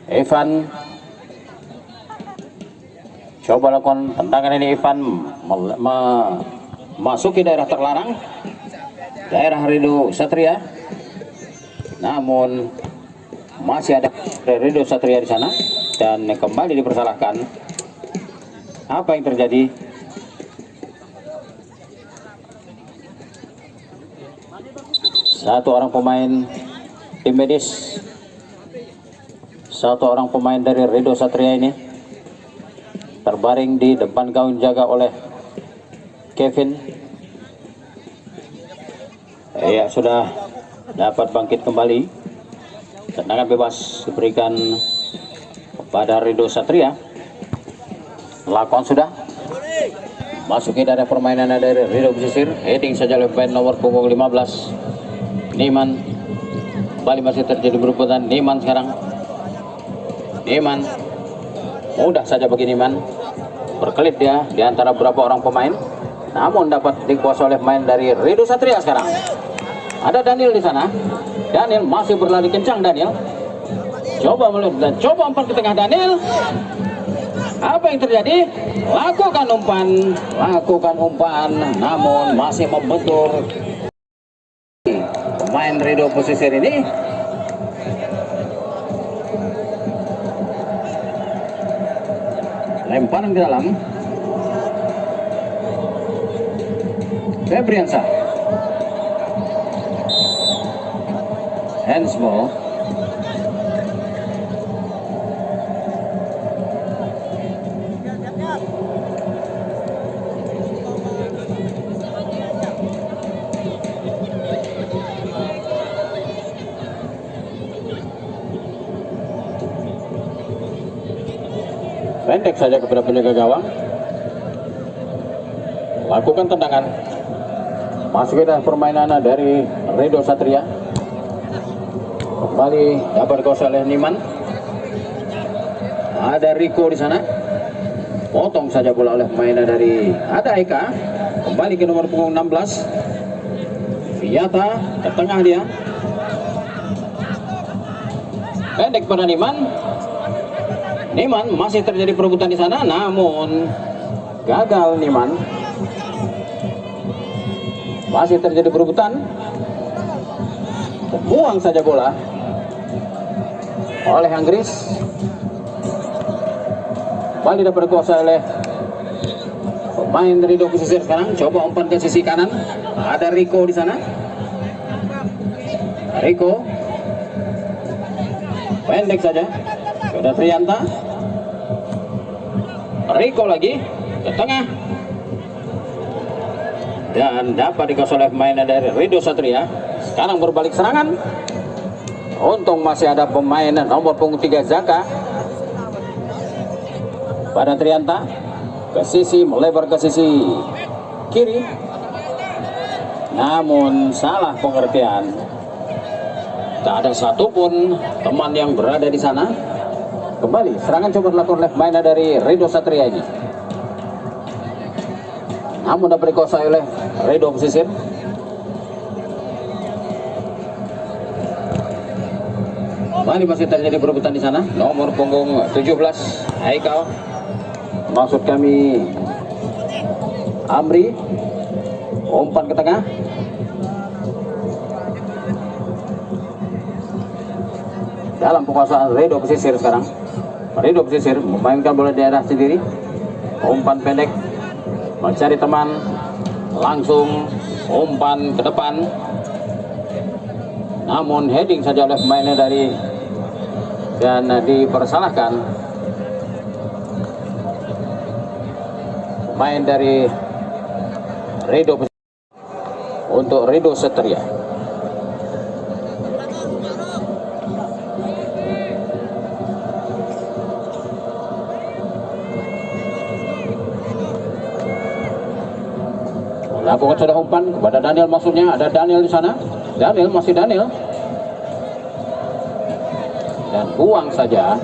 Ivan coba lakukan tendangan ini. Ivan memasuki daerah terlarang, daerah Rido Satria, namun masih ada Rido Satria di sana dan kembali dipersalahkan. Apa yang terjadi? Satu orang pemain tim medis, satu orang pemain dari Rido Satria ini terbaring di depan gawang jaga oleh Kevin. Ya, sudah dapat bangkit kembali. Tendangan bebas diberikan kepada Rido Satria. Lakukan sudah masuki dari permainan dari Rido Pesisir. Heading saja oleh pemain nomor punggung 15 Niman. Kembali masih terjadi berebutan. Niman sekarang. Niman mudah saja bagi Niman, berkelit dia di antara beberapa orang pemain, namun dapat dikuasai oleh pemain dari Rido Satria sekarang. Ada Daniel di sana. Daniel masih berlari kencang. Daniel coba melihat dan coba umpan ke tengah. Daniel, apa yang terjadi? Lakukan umpan, namun masih membentur pemain Rido Pesisir ini. Lemparan ke dalam. Febriansa, handsball. pendek saja kepada penjaga gawang. Lakukan tendangan. Masuk ke permainan dari Redo Satria. Kembali dapat dikuasai oleh Niman. Ada Riko di sana. Potong saja bola oleh pemain dari Eka. Kembali ke nomor punggung 16. Viata ke tengah dia. Pendek pada Niman. Niman masih terjadi perebutan di sana, namun gagal Niman. Masih terjadi perebutan. Buang saja bola oleh Anggris. Kembali dapat dikuasai oleh pemain dari Rido pesisir sekarang. Coba umpan ke sisi kanan. Ada Riko di sana. Riko pendek saja. Sudah Trianta. Riko lagi ke tengah. Dan dapat dikuasai oleh pemain dari Redo Satria. Sekarang berbalik serangan. Untung masih ada pemain nomor punggung 3 Zaka. Pada Trianta ke sisi, melebar ke sisi kiri. Namun salah pengertian. Tak ada satupun teman yang berada di sana. Kembali serangan coba dilakukan oleh pemain dari Redo Satria ini. Namun dapat dikuasai oleh Redo pesisir. Kembali masih terjadi perebutan di sana. Nomor punggung 17 Haikal. Maksud kami Amri. Umpan ke tengah. Dalam penguasaan Redo pesisir sekarang. Redo pesisir memainkan bola di daerah sendiri. Umpan pendek. Mencari teman. Langsung umpan ke depan. Namun heading saja oleh pemainnya dari dan dipersalahkan. Pemain dari Redo untuk Redo Satria. Lakukan sudah umpan kepada Daniel, maksudnya ada Daniel di sana. Daniel masih Daniel. Dan buang saja.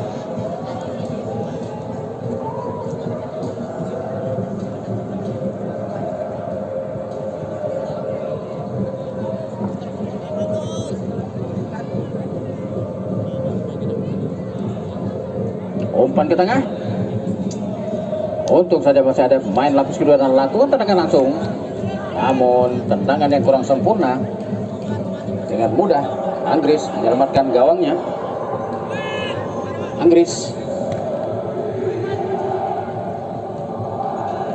Umpan ke tengah. Untung saja masih ada pemain lapis kedua dan lakukan tendangan langsung. Namun tendangan yang kurang sempurna. Dengan mudah Anggris menyelamatkan gawangnya. Anggris.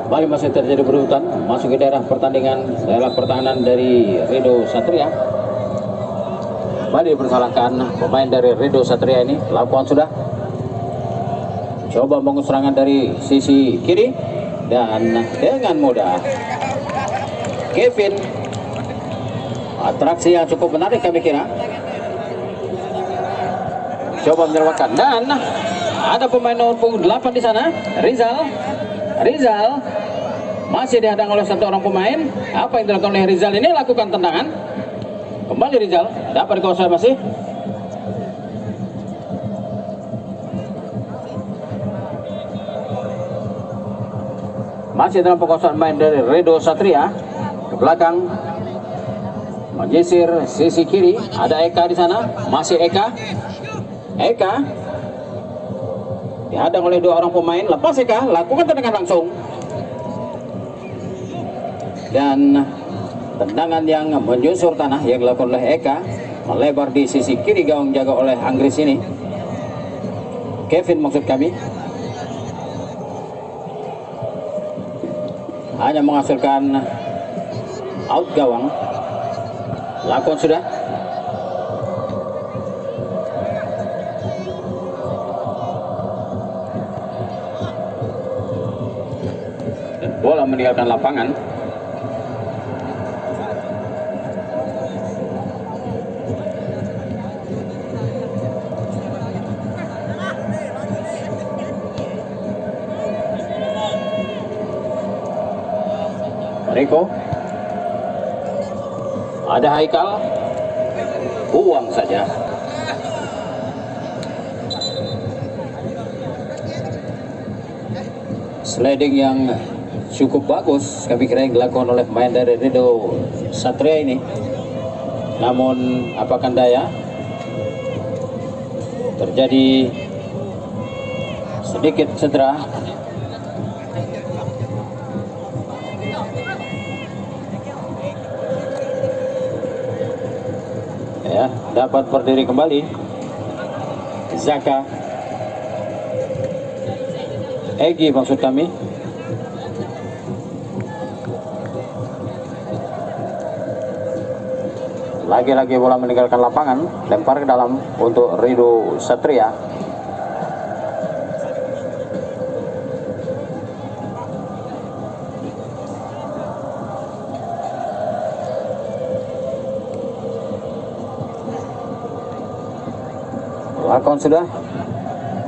Kembali masih terjadi berebutan. Masuk ke daerah pertandingan, daerah pertahanan dari Redo Satria. Kembali dipersalahkan pemain dari Redo Satria ini. Lakukan sudah. Coba bangun serangan dari sisi kiri. Dan dengan mudah Kevin, atraksi yang cukup menarik kami kira, coba menyelamatkan. Dan ada pemain nomor punggung 8 di sana, Rizal masih dihadang oleh satu orang pemain. Apa yang dilakukan oleh Rizal ini? Lakukan tendangan. Kembali Rizal, dapat dikuasai masih. Masih dalam penguasaan main dari Redo Satria. Ke belakang menyisir sisi kiri, ada Eka di sana, masih Eka dihadang oleh dua orang pemain. Lepas Eka, lakukan tendangan langsung dan tendangan yang menyusur tanah yang dilakukan oleh Eka melebar di sisi kiri gawang jaga oleh Anggris ini. Kevin maksud kami, hanya menghasilkan out gawang. Lakukan sudah. Dan bola meninggalkan lapangan. Riko. Ada Haikal. Buang saja. Sliding yang cukup bagus kami kira yang dilakukan oleh pemain dari Rido Satria ini. Namun apakan daya, terjadi sedikit cedera. Ya, dapat berdiri kembali Zaka Egi maksud kami. Lagi-lagi bola meninggalkan lapangan, lempar ke dalam untuk Rido Satria. Lakon sudah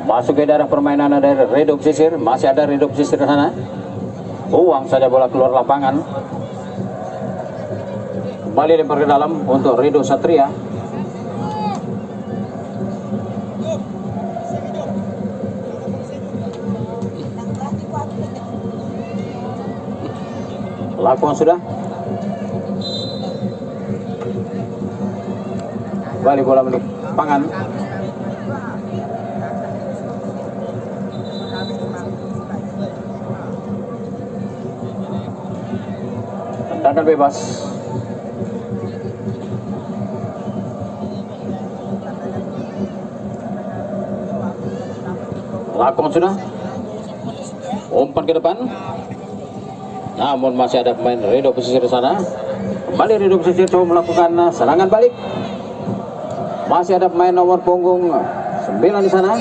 masuk ke daerah permainan dari Rido Pesisir. Masih ada Rido Pesisir di sana. Buang saja bola keluar lapangan. Kembali lempar ke dalam untuk Rido Satria. Lakon sudah. Kembali bola di lapangan. Tendangan bebas. Lakon sudah. Umpan ke depan. Namun masih ada pemain Rido Pesisir di sana. Kembali Rido Pesisir coba melakukan serangan balik. Masih ada pemain nomor punggung 9 di sana.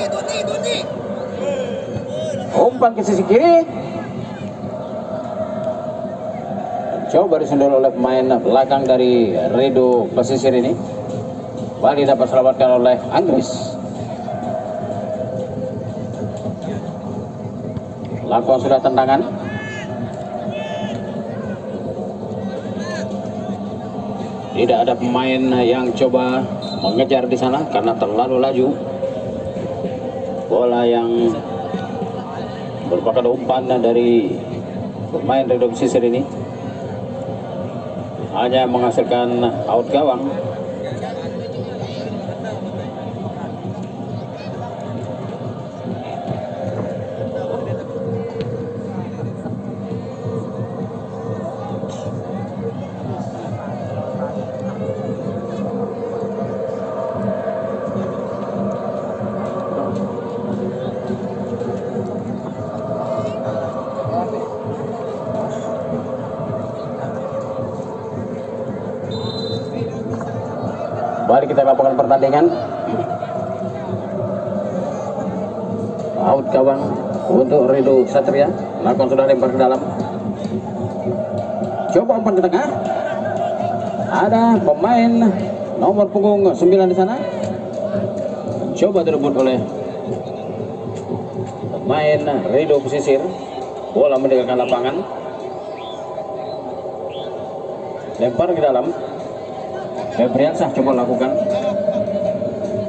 Umpan ke sisi kiri. Coba disundul oleh pemain belakang dari Rido Pesisir ini. Kembali dapat selamatkan oleh Anggris. Lakukan sudah tendangan. Tidak ada pemain yang coba mengejar di sana karena terlalu laju. Bola yang merupakan umpan dari pemain Rido Pesisir ini hanya menghasilkan out gawang. Mari kita lakukan pertandingan. Out gawang untuk Rido Satria. Lakukan sudah lempar ke dalam. Coba umpan ke tengah. Ada pemain nomor punggung 9 di sana. Coba direbut oleh pemain Rido Pesisir. Bola meninggalkan lapangan. Lempar ke dalam. Febriansah coba lakukan.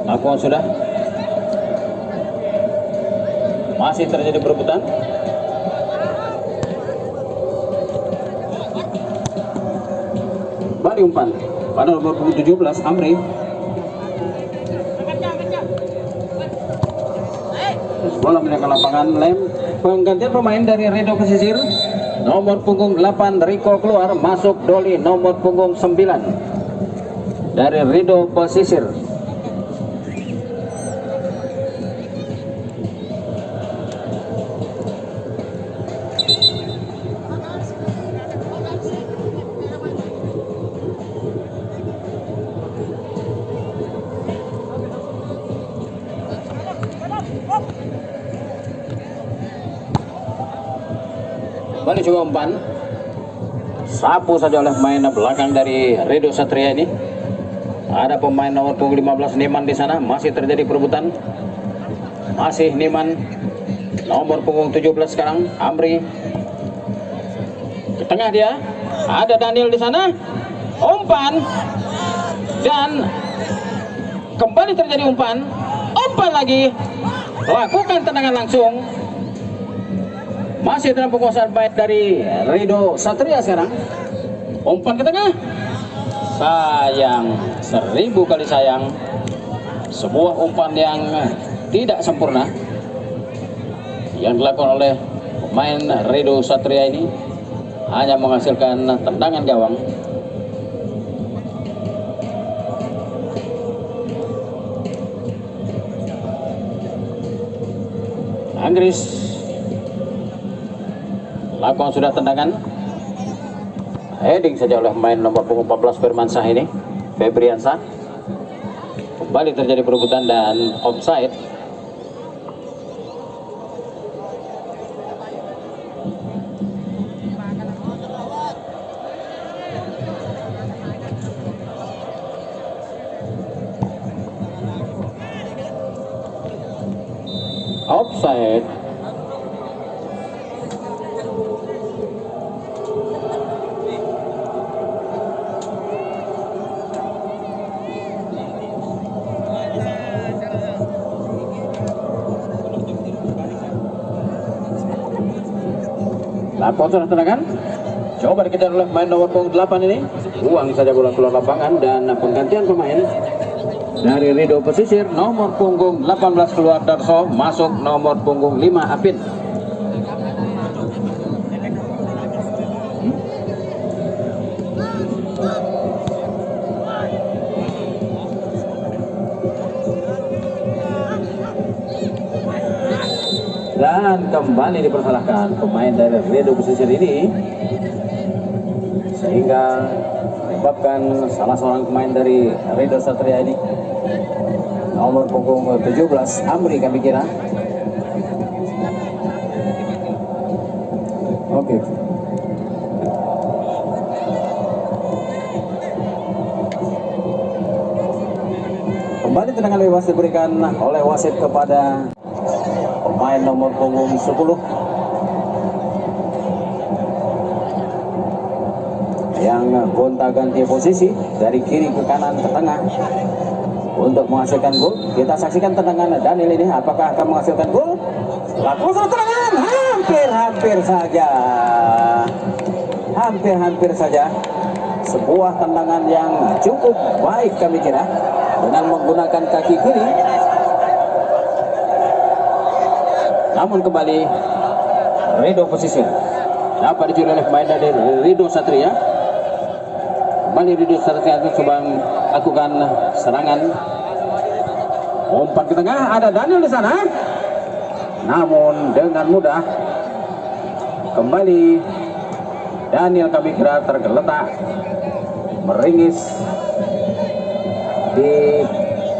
Lakukan sudah. Masih terjadi perebutan. Balik umpan pada nomor 17 Amri. Bola meninggalkan lapangan. Penggantian pemain dari Rido Pesisir. Nomor punggung 8 Riko keluar, masuk Doli nomor punggung 9 dari Rido Pesisir. Balik coba umpan. Sapu saja oleh pemain belakang dari Rido Satria ini. Ada pemain nomor punggung 15 Niman di sana. Masih terjadi perebutan. Masih Niman. Nomor punggung 17 sekarang Amri. Ke tengah dia. Ada Daniel di sana, umpan dan kembali terjadi umpan lagi, lakukan tendangan langsung. Masih dalam penguasaan baik dari Rido Satria sekarang. Umpan ke tengah, sayang, 1000 kali sayang. Sebuah umpan yang tidak sempurna yang dilakukan oleh pemain Rido Satria ini, hanya menghasilkan tendangan gawang. Anggris lakukan sudah tendangan, heading saja oleh pemain nomor punggung 14 Firmansyah ini, Febriansyah. Kembali terjadi perebutan dan offside. Offside. Lakukan sudah tendangan, coba dikejar oleh pemain nomor punggung 8 ini, buang saja bola keluar lapangan, dan penggantian pemain dari Rido Pesisir, nomor punggung 18 keluar Darso, masuk nomor punggung 5 Apin. Dan kembali dipersalahkan pemain dari Rido Pesisir ini, sehingga menyebabkan salah seorang pemain dari Rido Satria ini, nomor punggung 17 Amri kami kira. Oke. Kembali tendangan bebas diberikan oleh wasit kepada pemain nomor punggung 10 yang gonta-ganti posisi dari kiri ke kanan ke tengah untuk menghasilkan gol. Kita saksikan tendangan Daniel ini, apakah akan menghasilkan gol? Lakukan tendangan, hampir saja sebuah tendangan yang cukup baik kami kira, dengan menggunakan kaki kiri. Namun kembali Rido Pesisir dapat dicuri oleh pemain dari Rido Satria. Kembali Rido Satria coba lakukan serangan, umpan ke tengah, ada Daniel di sana, namun dengan mudah kembali Daniel kami kira tergeletak meringis di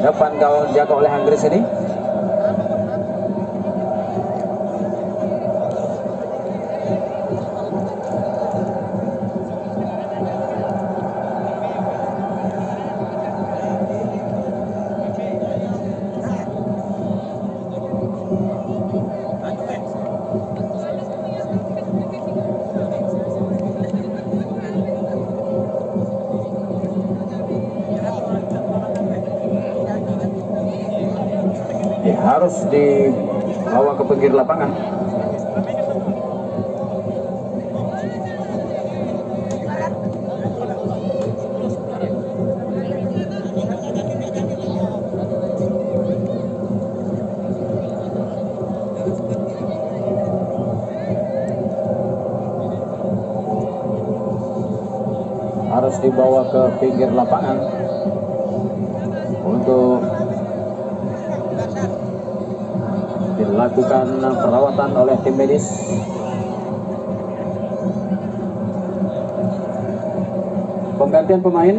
depan gawang jaga oleh Anggris ini. Harus dibawa ke pinggir lapangan. Harus dibawa ke pinggir lapangan untuk dilakukan perawatan oleh tim medis. Penggantian pemain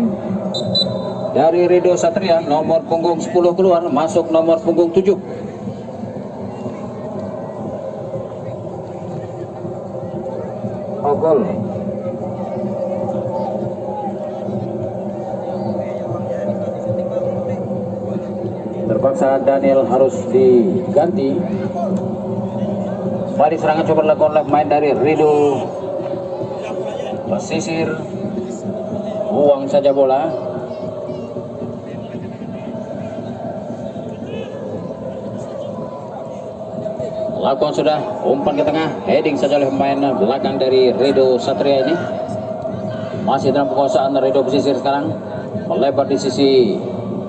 dari Rido Satria, nomor punggung 10 keluar, masuk nomor punggung 7. Gol. Terpaksa Daniel harus diganti. Kembali serangan coba dilakukan oleh pemain dari Rido pesisir buang saja bola. Lakukan sudah, umpan ke tengah, heading saja oleh pemain belakang dari Rido Satria ini. Masih dalam penguasaan Rido pesisir sekarang, melebar di sisi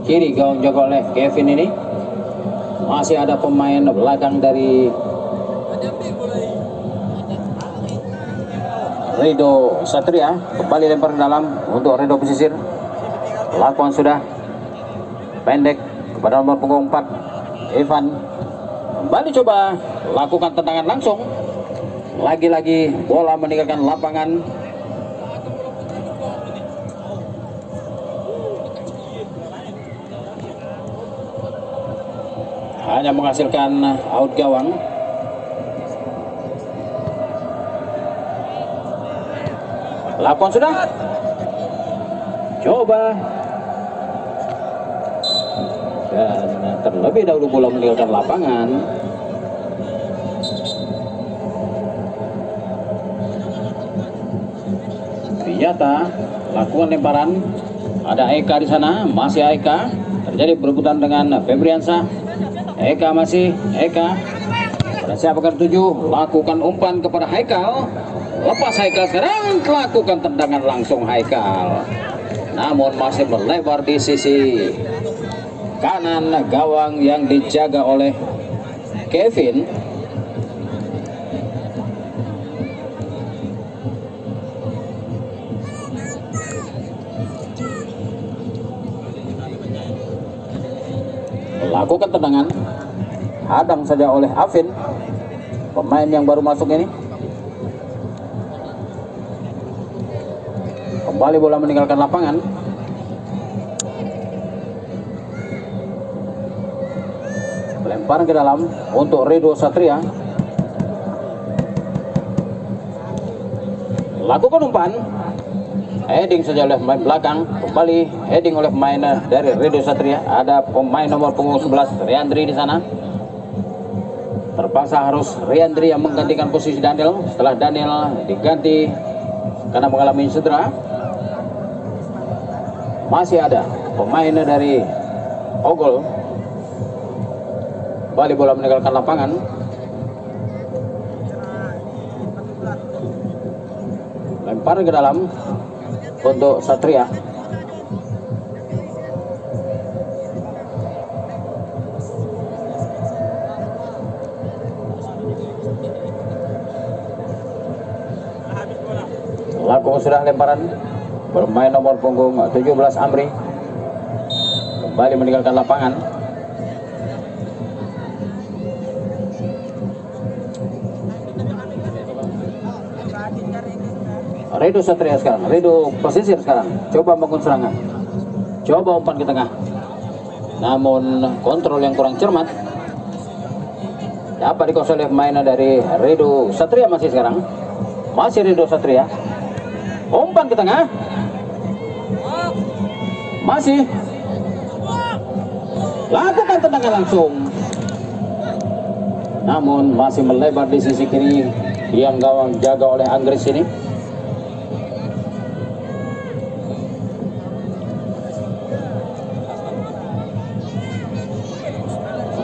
kiri gawang jaga oleh Kevin ini. Masih ada pemain belakang dari Rido Satria, kembali lempar ke dalam untuk Rido pesisir. Lakukan sudah, pendek kepada nomor punggung 4 Evan. Kembali coba lakukan tendangan langsung. Lagi-lagi bola meninggalkan lapangan. Hanya menghasilkan out gawang. Lakukan sudah. Coba. Dan terlebih dahulu bola meninggalkan lapangan. Ternyata lakukan lemparan. Ada Eka di sana, masih Eka. Terjadi perebutan dengan Febriansa. Eka masih Eka. Pada siapa akan tuju? Lakukan umpan kepada Haikal. Lepas Haikal sekarang, lakukan tendangan langsung Haikal. Namun masih melebar di sisi kanan gawang yang dijaga oleh Kevin. Lakukan tendangan, hadang saja oleh Afin, pemain yang baru masuk ini. Kembali bola meninggalkan lapangan. Lemparan ke dalam untuk Rido Satria. Lakukan umpan, heading saja oleh pemain belakang. Kembali heading oleh pemain dari Rido Satria. Ada pemain nomor punggung 11 Riandri di sana. Terpaksa harus Riandri yang menggantikan posisi Daniel setelah Daniel diganti karena mengalami cedera. Masih ada pemain dari Ogol. Kembali bola meninggalkan lapangan. Lempar ke dalam untuk Satria. Lakukan sudah lemparan. Bermain nomor punggung 17 Amri. Kembali meninggalkan lapangan. Rido Satria sekarang, Rido pesisir sekarang. Coba bangun serangan. Coba umpan ke tengah. Namun kontrol yang kurang cermat. Dapat dikuasai oleh pemain dari Rido Satria masih sekarang. Masih Rido Satria. Umpan ke tengah. Masih. Lakukan tendangan langsung. Namun masih melebar di sisi kiri yang gawang jaga oleh Anggris ini.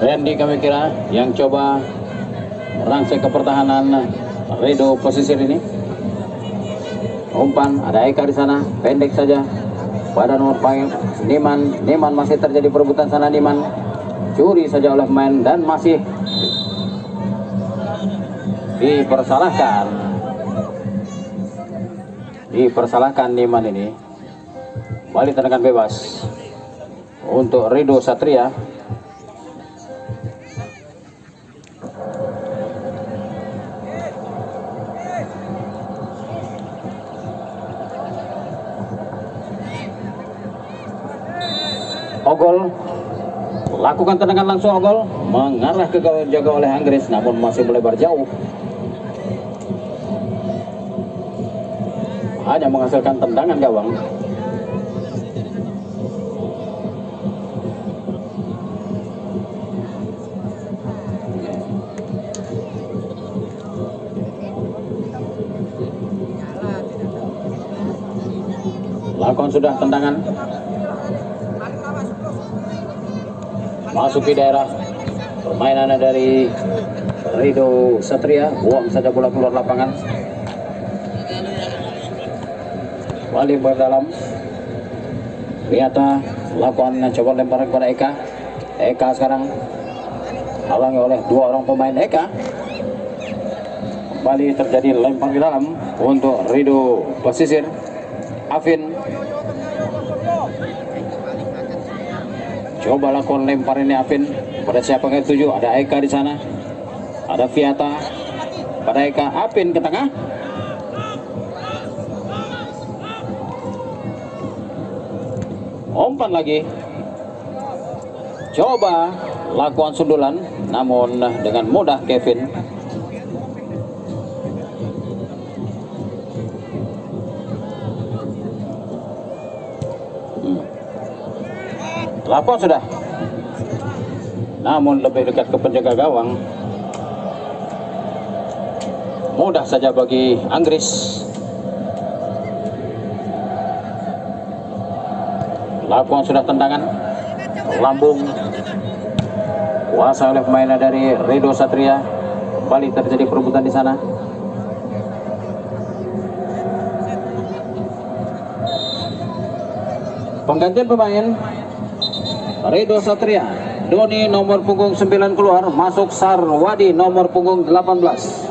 Randy kami kira yang coba merangsek ke pertahanan Rido pesisir ini. Umpan, ada Eka di sana, pendek saja pada nomor pemain Niman. Niman masih terjadi perebutan sana. Niman curi saja oleh pemain dan masih dipersalahkan Niman ini. Balik tendangan bebas untuk Rido Satria. Ogol lakukan tendangan langsung. Ogol mengarah ke gawang jaga oleh Anggris, namun masih melebar jauh. Hanya menghasilkan tendangan gawang. lakukan sudah tendangan. Masuk di daerah permainan dari Rido Satria, buang saja bola keluar lapangan. Balik berdalam. Ternyata lakukan coba lempar kepada Eka. Eka sekarang halangi oleh dua orang pemain Eka. Kembali terjadi lempar ke dalam untuk Rido Pesisir. Afin coba lakukan lempar ini Afin pada siapa yang tuju. Ada Eka di sana, ada Viata pada Eka. Afin ke tengah. Umpan lagi. Coba lakukan sundulan, namun dengan mudah Kevin. Lakukan sudah, namun lebih dekat ke penjaga gawang. Mudah saja bagi Anggris. Lakukan sudah tendangan lambung, kuasa oleh pemain dari Rido Satria. Kembali terjadi perebutan di sana. Penggantian pemain Rido Satria. Doni nomor punggung 9 keluar, masuk Sarwadi nomor punggung 18.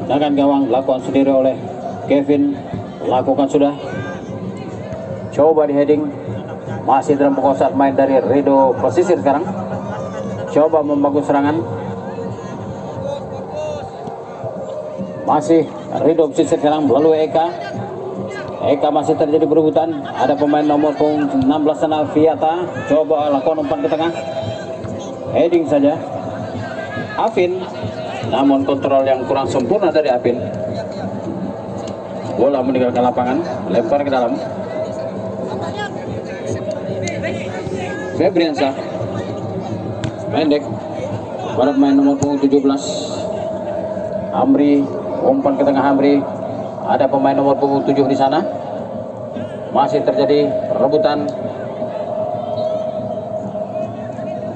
Tendangan gawang lakukan sendiri oleh Kevin. Lakukan sudah. Coba di heading. Masih dalam penguasaan main dari Rido Pesisir sekarang. Coba membangun serangan. Masih Rido Pesisir sekarang melalui Eka. Eka masih terjadi berebutan. Ada pemain nomor punggung 16 sana Viata. Coba lakukan umpan ke tengah. Heading saja. Afin. Namun kontrol yang kurang sempurna dari Afin. Bola meninggalkan lapangan, lempar ke dalam. Febriansa pendek pada pemain nomor punggung 17 Amri. Umpan ke tengah Amri. Ada pemain nomor punggung 7 di sana. Masih terjadi rebutan.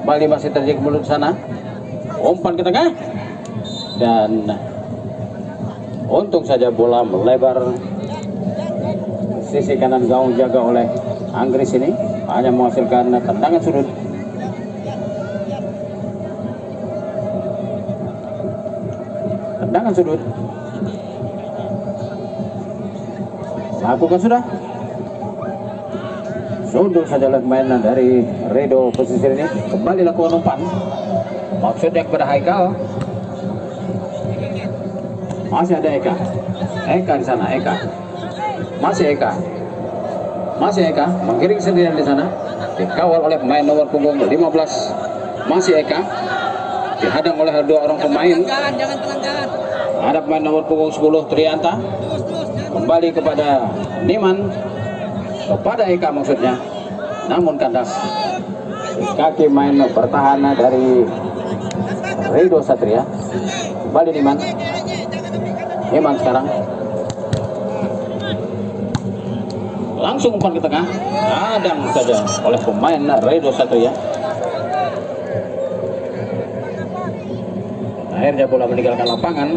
Kembali masih terjadi mulut sana. Umpan ke tengah. Dan untung saja bola melebar sisi kanan gawang jaga oleh Anggris ini, hanya menghasilkan tendangan sudut. Tendangan sudut. Lakukan sudah. Sundul saja oleh pemain dari Rido Pesisir ini. Kembali lakukan umpan. Maksudnya kepada Haikal. Masih ada Eka. Eka di sana, Eka. Masih Eka. Masih Eka menggiring sendirian di sana. Dikawal oleh pemain nomor punggung 15. Masih Eka. Dihadang oleh dua orang pemain. Ada pemain nomor punggung 10 Trianta. Kembali kepada Niman. Kepada Eka maksudnya. Namun kandas. Kaki main bertahan dari Rido Satria. Kembali Niman. Niman sekarang langsung umpan ke tengah, hadang saja oleh pemain Rido Satria. Akhirnya bola meninggalkan lapangan.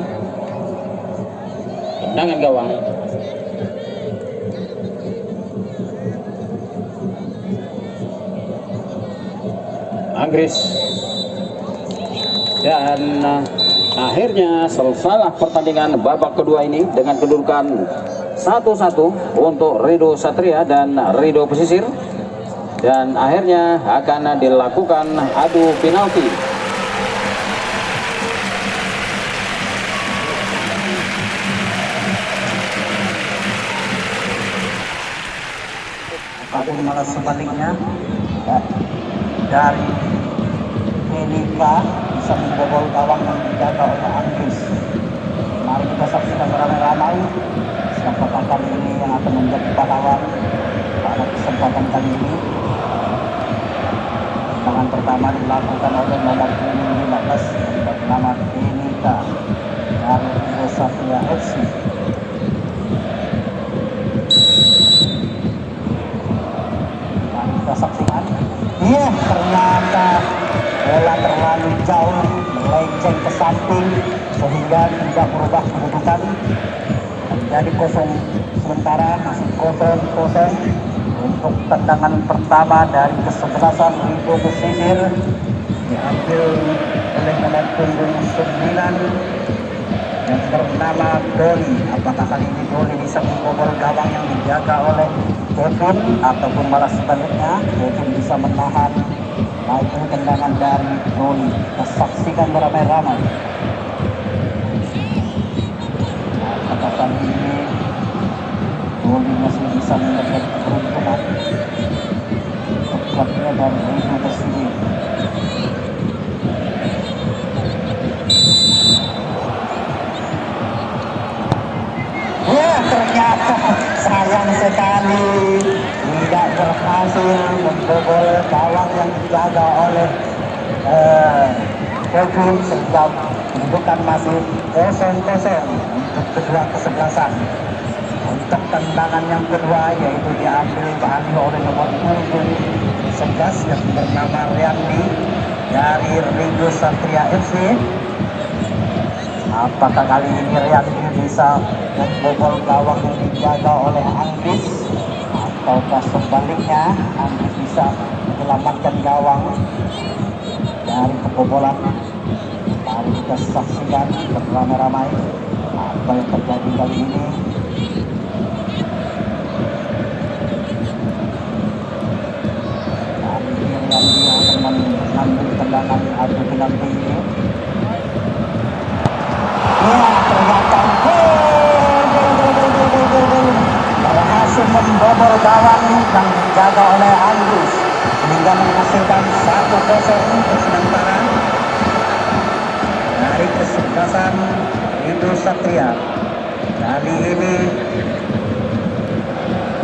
Tendangan gawang. Anggris. Dan akhirnya selesai pertandingan babak kedua ini dengan kedudukan 1-1 untuk Rido Satria dan Rido Pesisir. Dan akhirnya akan dilakukan adu penalti. ataupun malah sebaliknya ya, dari Elika bisa membobol gawang yang dijaga oleh Anggris. Mari kita saksikan beramai-ramai siapakah kali ini yang akan menjadi pahlawan pada kesempatan kali ini. Tangan pertama dilakukan oleh nomor punggung 15 yang bernama Elika dari Rido Satria FC. Kita saksikan, iya ternyata bola terlalu jauh melenceng ke samping sehingga tidak berubah kedudukan menjadi kosong sementara, masih kosong untuk tendangan pertama dari kesebelasan Rido Pesisir diambil oleh nomor punggung 9 yang bernama Doli. Apakah kali ini Doli bisa membobol gawang yang dijaga oleh Kevin ataupun malah sebaliknya Kevin bisa menahan laju tendangan dari Doli. Kita saksikan beramai-ramai. Apakah kali ini Doli masih bisa mendapat keberuntungan kuatnya dari Rido Pesisir. Ternyata sayang sekali tidak berhasil membobol gawang yang dijaga oleh Kevin sehingga kedudukan masih 0-0 untuk kedua kesebelasan. Untuk tendangan yang kedua yaitu diambil alih oleh nomor punggung 11 yang bernama Riandi dari Rido Satria FC. Apakah kali ini Riandi bisa membobol gawang yang dijaga oleh Anggris ataukah sebaliknya Anggris bisa menyelamatkan gawang dari kebobolan? Mari kita saksikan beramai-ramai apa yang terjadi kali ini. Kali ini Riandi akan mengambil tendangan adu penalti ini. Ya, ternyata berhasil membobol gawang yang dijaga oleh Anggris sehingga menghasilkan 1-0 untuk sementara dari kesebelasan Rido Satria. Kali ini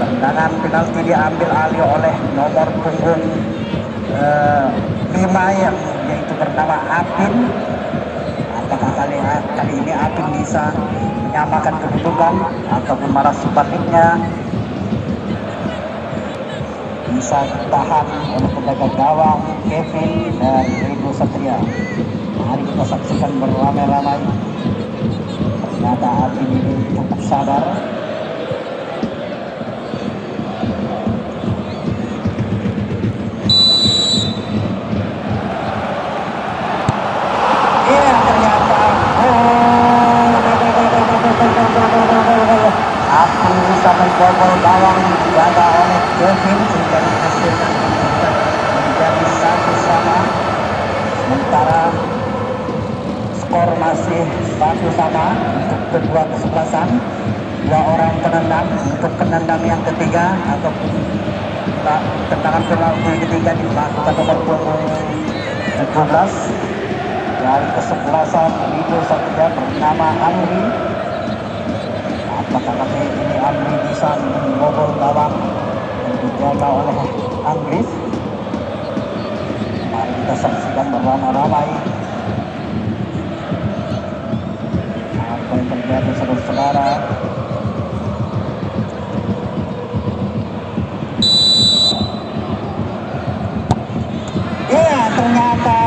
tendangan penalti diambil alih oleh nomor punggung 5 yang yaitu bernama Apin. Apakah kali ini Apin bisa menyamakan kedudukan ataupun malah sebaliknya bisa ditahan oleh penjaga gawang Kevin dari Rido Satria. Mari kita saksikan beramai-ramai. Ternyata Apin ini cukup sabar. Apin bisa membobol gawang dijaga oleh Kevin sehingga menghasilkan menjadi 1-1. Sementara skor masih 1-1 untuk kedua kesebelasan. Dua orang penendang untuk penendang yang ketiga ataupun tendangan penalti ketiga dilakukan nomor punggung 17 dari kesebelasan Rido Satria bernama Amri. Apakah kali ini Amri bisa membobol gawang yang dijaga oleh Anggris? Mari kita saksikan beramai-ramai apa yang terjadi saudara-saudara. Ya, ternyata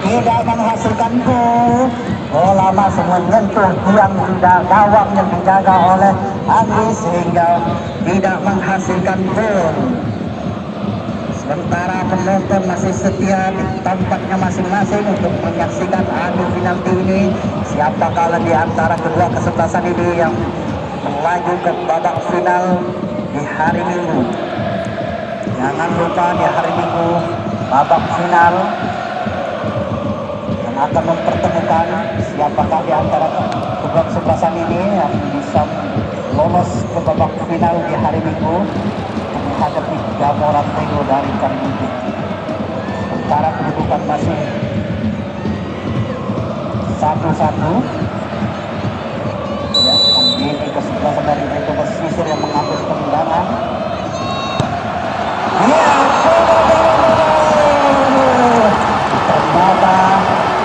tidak menghasilkan gol. Bola masih menyentuh tiang gawang yang dijaga oleh Anggris sehingga tidak menghasilkan gol. Sementara penonton masih setia di tempatnya masing-masing untuk menyaksikan adu penalti ini. Siapakah di antara kedua kesebelasan ini yang melaju ke babak final di hari Minggu? Jangan lupa di hari Minggu babak final yang akan mempertemukan siapakah di antara kedua kesebelasan ini yang bisa lolos ke babak final di hari Minggu menghadapi Gamoran Tego dari Karimunti. Sementara kedudukan masih 1-1. Ya, ini ke sebelah dari Rego Pesisir yang mengambil tendangan. Ya, ternyata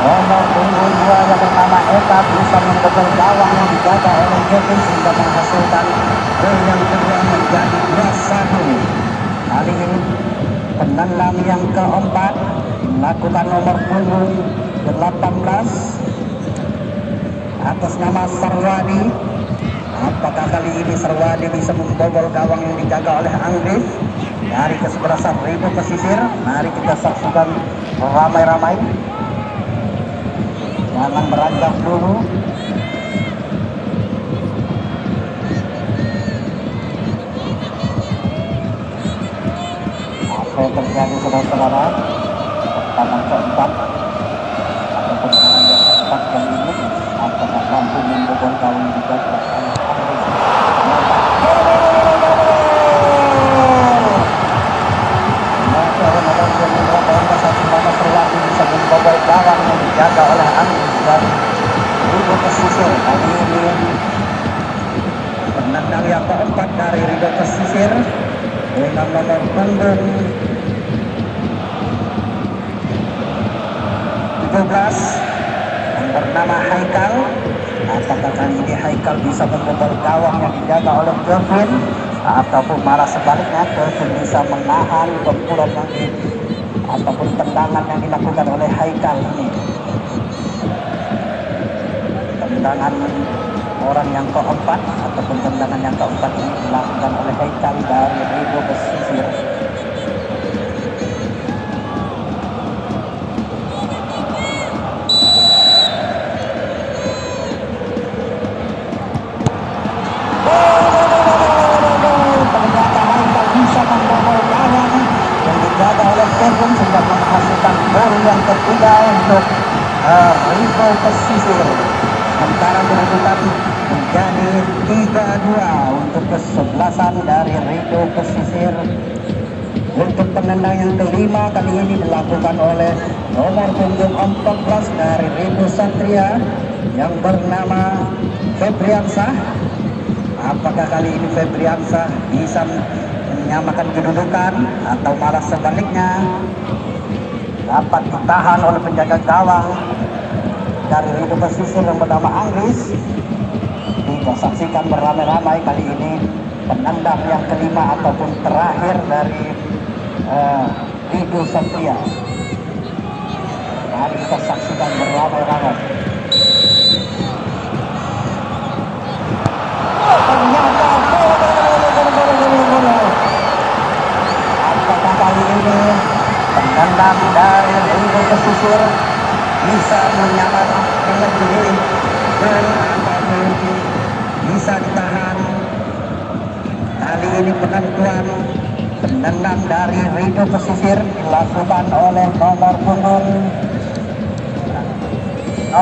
nomor punggung 2 yang bernama Eka bisa membobol gawang yang dijaga oleh Kevin sehingga menghasilkan gol yang kedua menjadi 2-1. Kali ini penendang yang keempat dilakukan nomor punggung 18 atas nama Sarwadi. Apakah kali ini Sarwadi bisa membobol gawang yang dijaga oleh Anggris dari kesebelasan Rego Pesisir? Mari kita saksikan ramai-ramai. Jangan beranjak dulu. Apa yang terjadi saudara-saudara? Pertandingan keempat ataupun pertandingan keempat yang ini apakah mampu membobol gawang juga bisa membobol gawang yang dijaga oleh Anggris dan Rego Pesisir. Kali ini penendang yang keempat dari Rego Pesisir dengan nomor punggung 17 yang bernama Haikal. Apakah kali ini Haikal bisa membobol gawang yang dijaga oleh Kevin ataupun malah sebaliknya Kevin bisa menahan pukulan yang ataupun tendangan yang dilakukan oleh Haikal ini. Tendangan orang yang keempat ataupun tendangan yang keempat ini dilakukan oleh Haikal dari Rego Pesisir. Ternyata Haikal bisa membobol gawang yang dijaga oleh Kevin sehingga menghasilkan gol yang ketiga untuk Rego Pesisir. Sementara kedudukan menjadi 3-2 untuk kesebelasan dari Rego Pesisir. Untuk penendang yang kelima kali ini dilakukan oleh nomor punggung 14 dari Rego Satria yang bernama Febriansah. Apakah kali ini Febriansah bisa menyamakan kedudukan atau malah sebaliknya dapat ditahan oleh penjaga gawang dari Rego Pesisir yang bernama Anggris? Kita saksikan beramai-ramai kali ini penendang yang kelima ataupun terakhir dari Rego Satria. Mari kita saksikan beramai-ramai. Ternyata apakah kali ini penendang dari Rego Pesisir bisa menyamakan dengan diri dan apapun bisa ditahan? Kali ini penentuan penendang dari Rego Pesisir dilakukan oleh nomor punggung 4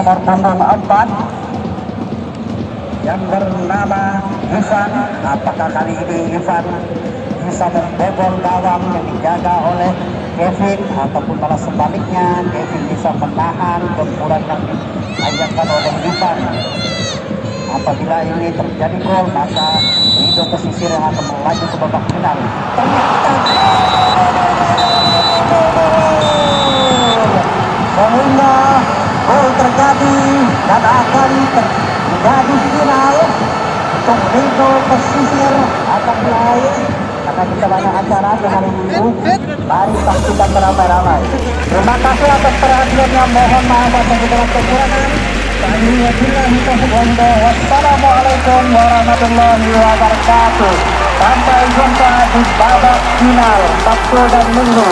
yang bernama Ivan. Apakah kali ini Ivan bisa membobol gawang yang dijaga oleh Kevin ataupun malah sebaliknya Kevin bisa menahan gempuran yang diajakkan oleh Ivan? Apabila ini terjadi gol maka Rego Pesisir yang akan melaju ke babak final. Ternyata sehingga gol terjadi dan akan menjadi final untuk Rego Pesisir akan mulai karena kita banyak acara di hari Minggu. Mari saksikan beramai-ramai. Terima kasih atas perhatiannya. Mohon maaf atas segala kekurangan. Wassalamualaikum warahmatullahi wabarakatuh. Sampai jumpa di babak final Sabtu dan Minggu.